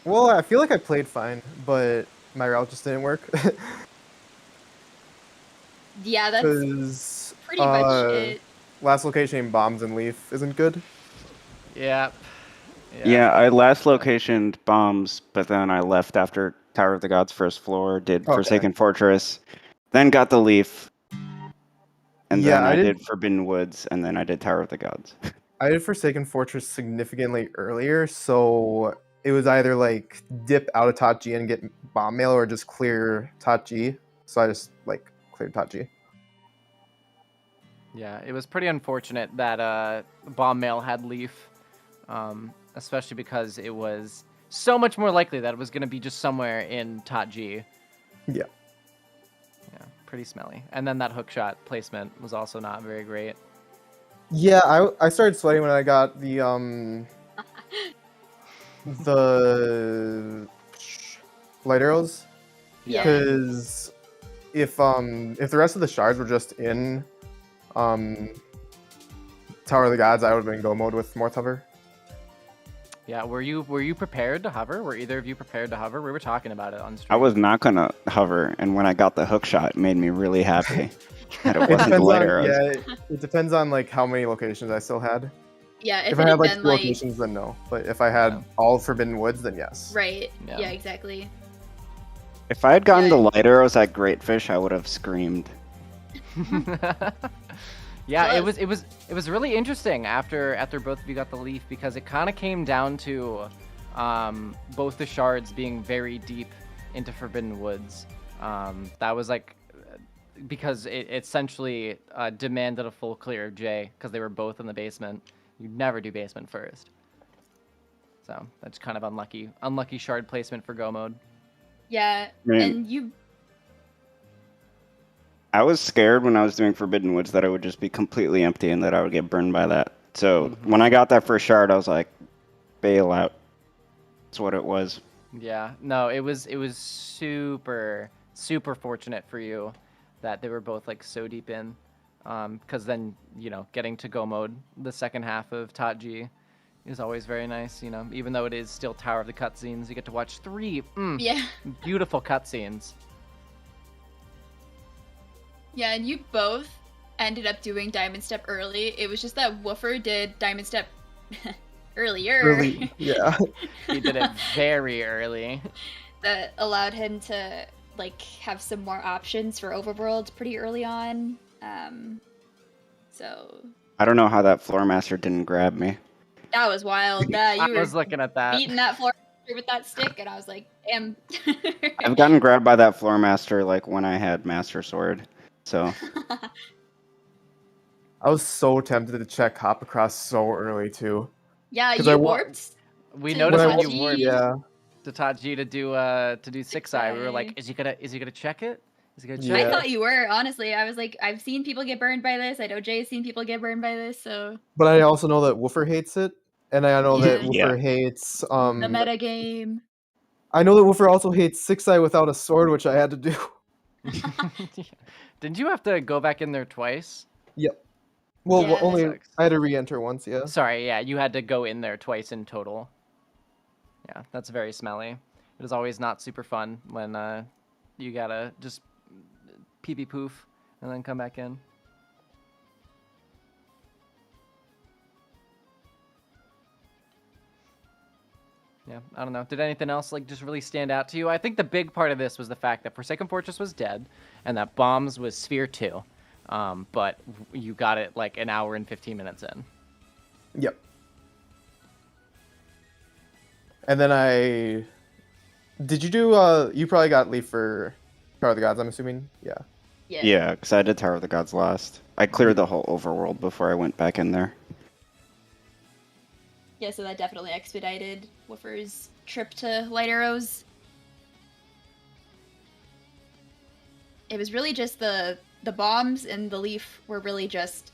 Well, I feel like I played fine, but my route just didn't work. Yeah, that's pretty much it. Last location bombs and leaf isn't good. Yeah. Yeah, I last locationed bombs, but then I left after Tower of the Gods first floor, did Forsaken Fortress, then got the leaf, and then I did Forbidden Woods, and then I did Tower of the Gods. I did Forsaken Fortress significantly earlier, so it was either like dip out of Tot G and get bomb mail, or just clear Tot G. So I just like cleared Tot G. Yeah, it was pretty unfortunate that bomb mail had leaf, especially because it was so much more likely that it was going to be just somewhere in Tot G. Yeah. Yeah, pretty smelly. And then that hook shot placement was also not very great. Yeah, I started sweating when I got the light arrows, Yeah. because if the rest of the shards were just in Tower of the Gods, I would have been go mode with more hover. Yeah, were you prepared to hover? Were either of you prepared to hover? We were talking about it on stream. I was not gonna hover, and when I got the hook shot, it made me really happy that it It wasn't the depends light on arrows. it depends on like how many locations I still had. Yeah, If it I had had like been two like locations, then no. But if I had Yeah. all Forbidden Woods, then yes. right. Yeah. Yeah, exactly. If I had gotten Yeah. the light arrows at Great Fish, I would have screamed. Yeah, Well, it was really interesting after both of you got the leaf, because it kind of came down to both the shards being very deep into Forbidden Woods. That was like because it essentially demanded a full clear of J, because they were both in the basement. You never do basement first. So that's kind of unlucky shard placement for go mode. Yeah, Man. and you. I was scared when I was doing Forbidden Woods that it would just be completely empty and that I would get burned by that. So when I got that first shard, I was like, bail out. That's what it was. Yeah, no, it was super fortunate for you that they were both like so deep in, because then getting to go mode the second half of TWG is always very nice. Even though it is still Tower of the Cutscenes, you get to watch three Yeah. beautiful cutscenes. Yeah, and you both ended up doing Diamond Step early. It was just that Woofer did Diamond Step earlier. Really, yeah. He did it very early. That allowed him to like have some more options for Overworld pretty early on. So I don't know how that floor master didn't grab me. that was wild. I You was were looking at that. beating that floor with that stick, and I was like, damn. I've gotten grabbed by that floor master like when I had Master Sword. So I was so tempted to check hop across so early too. Yeah, 'Cause you I warped. We to noticed when you Tachi. warped Yeah. to Tachi to do six eye. We were like, is he gonna check it? Is he gonna check I it? Yeah. thought you were, honestly. I was like, I've seen people get burned by this. I know Jay's seen people get burned by this, so But I also know that Woofer hates it, and I know that Yeah. Woofer hates the meta game. I know that Woofer also hates Six Eye without a sword, which I had to do. Didn't you have to go back in there twice? Yep. Well, Yeah. only Sucks. I had to re-enter once. Yeah. Sorry, yeah, you had to go in there twice in total. Yeah, that's very smelly. It is always not super fun when you gotta just pee poof and then come back in. Yeah, I don't know. Did anything else like just really stand out to you? I think the big part of this was the fact that Forsaken Fortress was dead and that Bombs was Sphere 2. But you got it like an hour and 15 minutes in. Yep. And then did you do you probably got Leaf for Tower of the Gods, I'm assuming? Yeah. yeah, because I did Tower of the Gods last. I cleared the whole overworld before I went back in there. Yeah, so that definitely expedited Woofer's trip to Light Arrows. It was really just the bombs and the leaf were really just,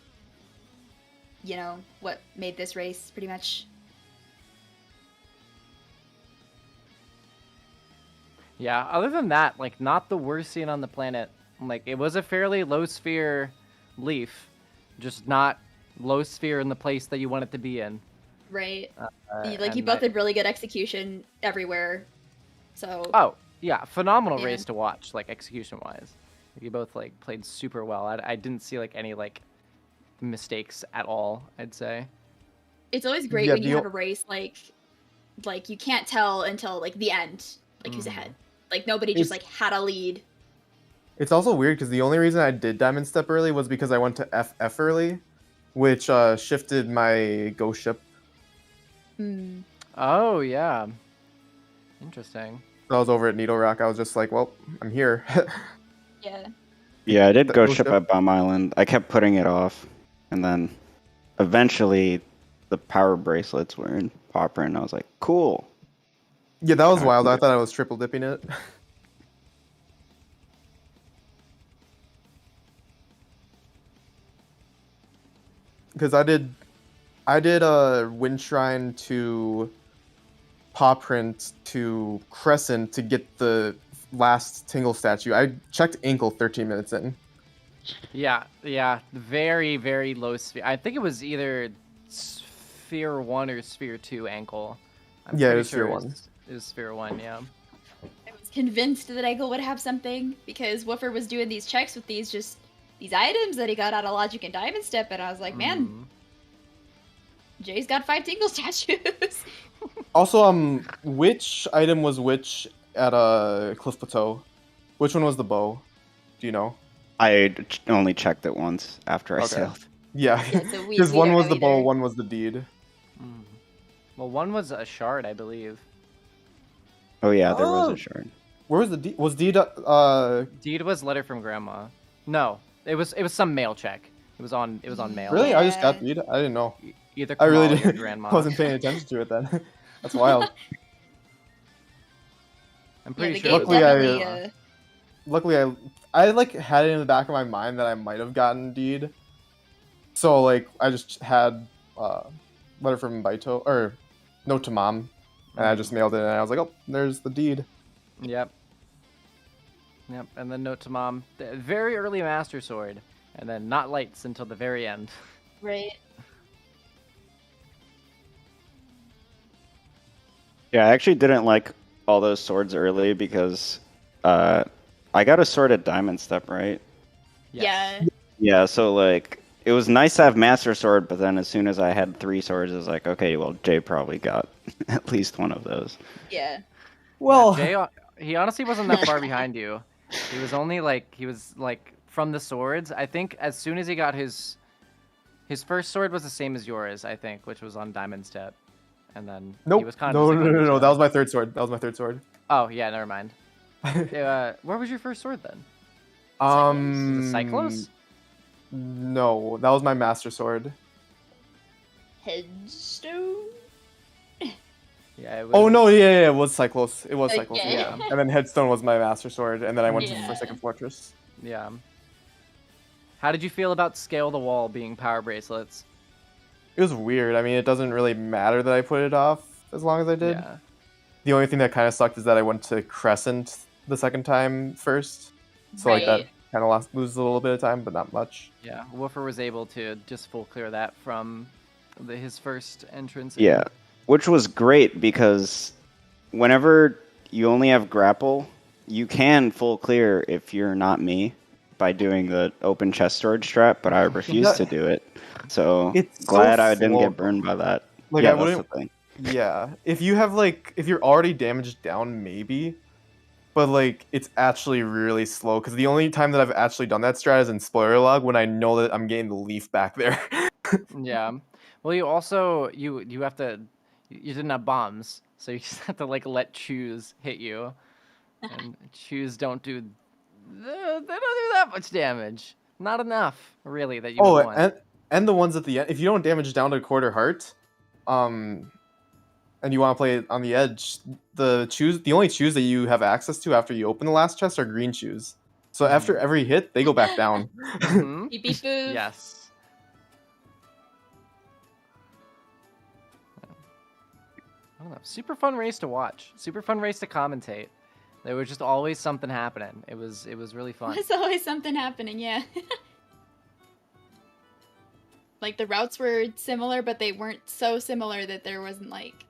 what made this race, pretty much. Yeah, other than that, like, not the worst scene on the planet. Like, it was a fairly low sphere leaf, just not low sphere in the place that you want it to be in. Right. You and both did really good execution everywhere. So. Oh, yeah, phenomenal Yeah. race to watch, like, execution-wise. You both, like, played super well. I didn't see, like, any, like, mistakes at all, I'd say. It's always great Yeah, when you have a race, like you can't tell until, like, the end, like, who's ahead. Like, nobody just, like, had a lead. It's also weird because the only reason I did Diamond Step early was because I went to FF early, which shifted my ghost ship. Oh, yeah. Interesting. I was over at Needle Rock. I was just like, well, I'm here. Yeah. Yeah, I did The Ghost ghost Ship ship? at Bomb Island. I kept putting it off, and then eventually the power bracelets were in Pauper, and I was like, cool. Yeah, that was wild. I thought I was triple dipping it. because I did a Wind Shrine to Paw Print to Crescent to get the last Tingle statue. I checked Inkle 13 minutes in. Yeah, very, very low sphere. I think it was either Sphere 1 or Sphere 2 ankle. I'm Yeah, it pretty was Sphere sure 1. It was Sphere 1, yeah. I was convinced that Eggle would have something because Woofer was doing these checks with these items that he got out of Logic and Diamond Step, and I was like, man, Jay's got 5 Tingle statues. Also, which item was which at Cliff Plateau? Which one was the bow? Do you know? I only checked it once after I sailed. Yeah, so we because one don't was know the bow, either. one was the deed. Well, one was a shard, I believe. Oh yeah, there was a shard. Where was the deed? Was deed? Deed was letter from grandma. No, it was some mail check. It was on mail. Really? I just got Yeah. deed. I didn't know. Either I really Kamali or didn't. grandma. Wasn't paying attention to it then. That's wild. I'm pretty the sure. game Luckily, definitely, Luckily, I like had it in the back of my mind that I might have gotten deed. So like I just had letter from Baito or note to mom, and I just mailed it, and I was like, oh, there's the deed. Yep. And then note to mom. Very early Master Sword, and then not lights until the very end. right. Yeah, I actually didn't like all those swords early because I got a sword at Diamond Step, right? Yeah. Yeah, so like it was nice to have Master Sword, but then as soon as I had 3 swords, it was like, okay, well, Jay probably got at least one of those. Yeah. Well, Jay, he honestly wasn't that far behind you. He was only like from the swords. I think as soon as he got his first sword was the same as yours, I think, which was on Diamond Step, and then nope. he was kind No, of no. That was my third sword. Oh yeah, never mind. Where was your first sword then? The Cyclos? No, that was my master sword. Headstone? Yeah. It was... Oh no, yeah, it was Cyclos. It was Cyclos. Okay. Yeah. And then Headstone was my master sword, and then I went to Yeah. Forsaken Fortress. Yeah. How did you feel about Scale the Wall being power bracelets? It was weird. I mean, it doesn't really matter that I put it off as long as I did. Yeah. The only thing that kind of sucked is that I went to Crescent the second time first, so like that Right. kind of loses a little bit of time, but not much. Yeah. Woofer was able to just full clear that from his first entrance. Yeah, which was great because whenever you only have grapple, you can full clear if you're not me by doing the open chest storage strat, but I refused to do it. So It's glad so I didn't slow. get burned by that. Like, yeah, I that's the wouldn't- thing. Yeah, if you have if you're already damaged down, maybe, but like it's actually really slow because the only time that I've actually done that strat is in spoiler log when I know that I'm getting the leaf back there. Yeah. Well, you also you have to you didn't have bombs, so you just have to like let choose hit you, and choose don't do they don't do that much damage. Not enough, really, that you would want. and the ones at the end, if you don't damage down to quarter heart, and you want to play it on the edge, the only choose that you have access to after you open the last chest are green choose. So after every hit, they go back down. Mhm. Beep beep boo. Yes. I don't know. Super fun race to watch. Super fun race to commentate. There was just always something happening. It was really fun. There's always something happening, yeah. Like the routes were similar, but they weren't so similar that there wasn't like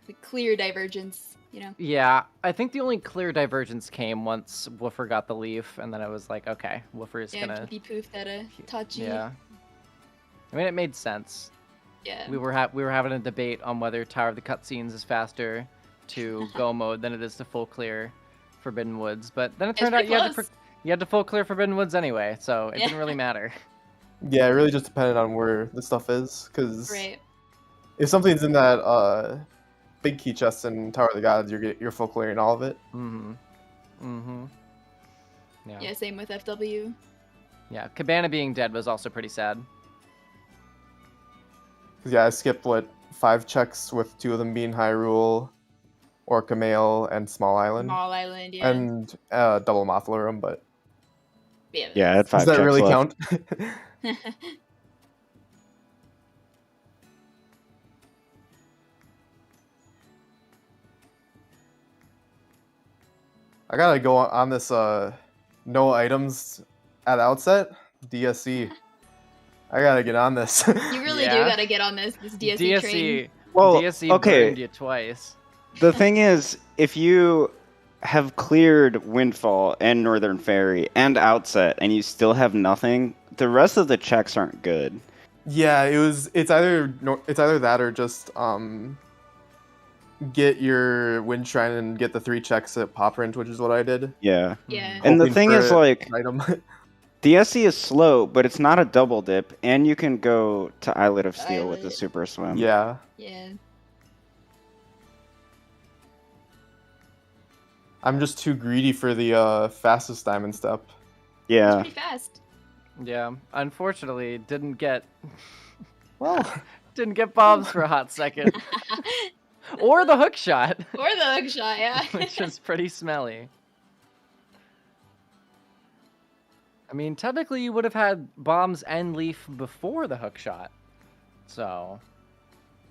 the clear divergence, you know? Yeah, I think the only clear divergence came once Woofer got the leaf, and then I was like, okay, Woofer is Yeah, gonna. be poofed at a Tachi. Yeah. I mean, it made sense. Yeah. We were having a debate on whether Tower of the Cutscenes is faster to go mode than it is to full clear Forbidden Woods, but then it turned out pretty you had to full clear Forbidden Woods anyway, so it didn't really matter. Yeah, it really just depended on where the stuff is, because Right. if something's in that big key chest in Tower of the Gods, you're full clearing all of it. Yeah. Yeah, same with FW. Yeah, Cabana being dead was also pretty sad. 'Cause, yeah, I skipped 5 checks with 2 of them being Hyrule, Orca Mail, and Small Island, Small Island, yeah. and double Mothla but Yeah, I had 5 does that checks really left. count? I gotta go on this no items at outset DSC. I gotta get on this. You really do Yeah. gotta get on this DSC train. Well, DSC okay. burned you twice. The thing is, if you have cleared Windfall and Northern Fairy and Outset, and you still have nothing, the rest of the checks aren't good. Yeah, it's either that or just get your Wind Shrine and get the 3 checks at Pop Rent, which is what I did. Yeah. Yeah. And the Hoping thing for is, like, an item. DSC is slow, but it's not a double dip, and you can go to Islet of Steel with the Islet. Super Swim. Yeah. Yeah. I'm just too greedy for the fastest diamond step. It's Yeah. pretty fast. Yeah, unfortunately, didn't get Well, bombs for a hot second, or the hook shot, Or the hook shot, yeah. which is pretty smelly. I mean, technically, you would have had bombs and leaf before the hook shot, so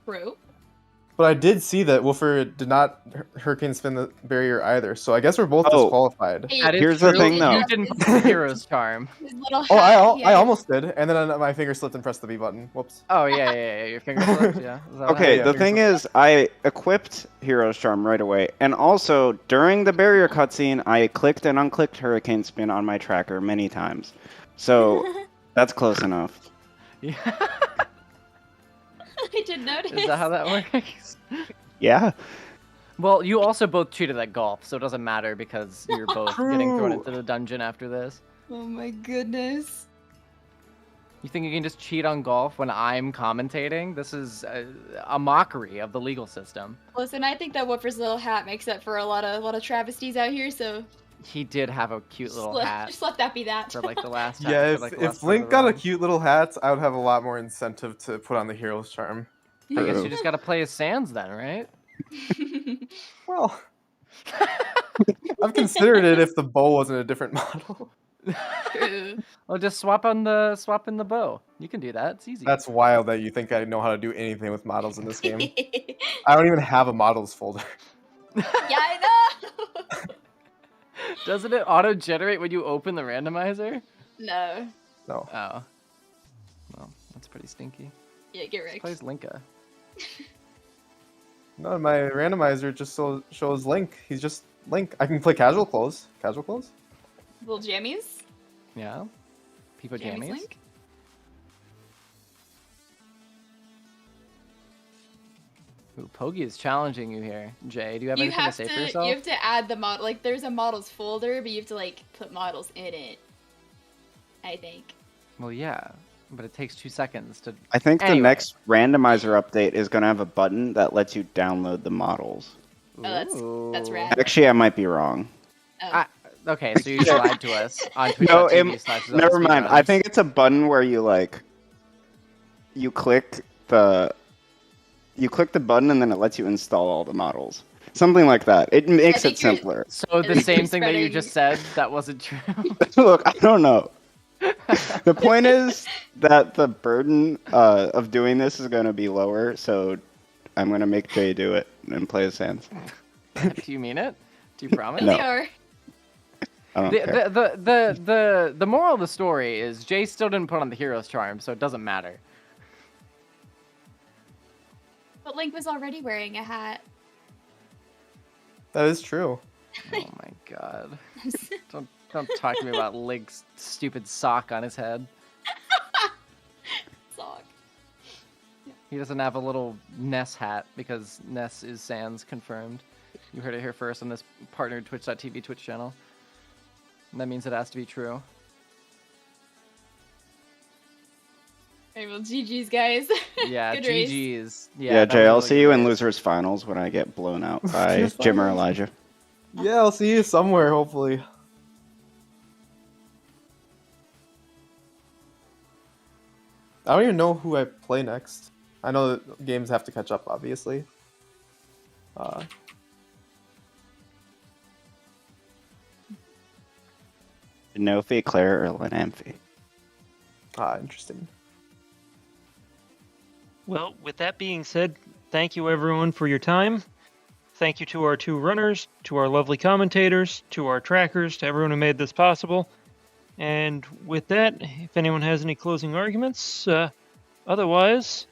True. but I did see that Woofer did not Hurricane spin the barrier either, so I guess we're both Oh. disqualified. Hey, that is Here's the true. thing, though. You didn't put the hero's charm. his little Oh, hat, yeah. I almost did, and then my finger slipped and pressed the B button. Whoops. Oh yeah, your finger slipped. Yeah. Is that what Okay, yeah, the fingers thing is, I equipped Hero's Charm right away, and also, during the barrier cutscene, I clicked and unclicked Hurricane Spin on my tracker many times. So, that's close enough. Yeah. I did notice. Is that how that works? Yeah. Well, you also both cheated at golf, so it doesn't matter because you're both getting thrown True. into the dungeon after this. Oh my goodness. You think you can just cheat on golf when I'm commentating? This is a mockery of the legal system. Listen, I think that Woofer's little hat makes up for a lot of travesties out here, so He did have a cute little hat just let that be that. for like the last time. Yeah, for, like, the if last part of Link the got a run. cute little hat, I would have a lot more incentive to put on the Hero's Charm. I guess True. you just gotta play as Sans then, right? Well, I've considered it if the bow wasn't a different model. True. Well, just swap in the bow. You can do that. It's easy. That's wild that you think I know how to do anything with models in this game. I don't even have a models folder. Yeah, I know. Doesn't it auto-generate when you open the randomizer? No. No. Oh. Well, that's pretty stinky. Yeah, get wrecked. Plays Linka. No, my randomizer just shows Link. He's just Link. I can play casual clothes. Casual clothes? Little jammies. Yeah. People Jammies jammies. Link? Ooh, Pogi is challenging you here. Jay, do you have You anything to have say to for yourself? you have to add the model. Like, there's a models folder, but you have to like put models in it. I think. Well, yeah, but it takes 2 seconds to. I think the Anyway. next randomizer update is going to have a button that lets you download the models. Oh, that's Ooh. rad. Actually, I might be wrong. Oh. Okay, so you just lied to us on No, twitch.tv/ZeldaSpeedRuns. never mind. I think it's a button where you you click the button and then it lets you install all the models. Something like that. It makes think it you're- simpler. So the think same you're thing that you spreading- just said, that wasn't true. Look, I don't know. The point is that the burden of doing this is going to be lower, so I'm going to make Jay do it and play as Sans. Do you mean it? Do you promise? No. They are. I don't care. The moral of the story is Jay still didn't put on the hero's charm, so it doesn't matter. But Link was already wearing a hat. That is true. Oh my god. Don't talk to me about Link's stupid sock on his head. Sock. He doesn't have a little Ness hat because Ness is Sans confirmed. You heard it here first on this partnered twitch.tv Twitch channel. And that means it has to be true. Alright, well, GG's, guys. Yeah, Good race. GG's. Yeah, that Jay, was a I'll really see good you in race. Losers Finals when I get blown out by Losers Jim or Finals? Elijah. Yeah, I'll see you somewhere, hopefully. I don't even know who I play next. I know that games have to catch up, obviously. Nofi, Claire, or Lenamphy. Interesting. Well, with that being said, thank you everyone for your time. Thank you to our 2 runners, to our lovely commentators, to our trackers, to everyone who made this possible. And with that, if anyone has any closing arguments, otherwise,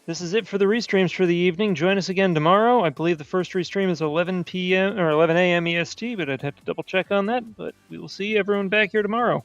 this is it for the restreams for the evening. Join us again tomorrow. I believe the first restream is 11 p.m. or 11 a.m. EST, but I'd have to double check on that. But we will see everyone back here tomorrow.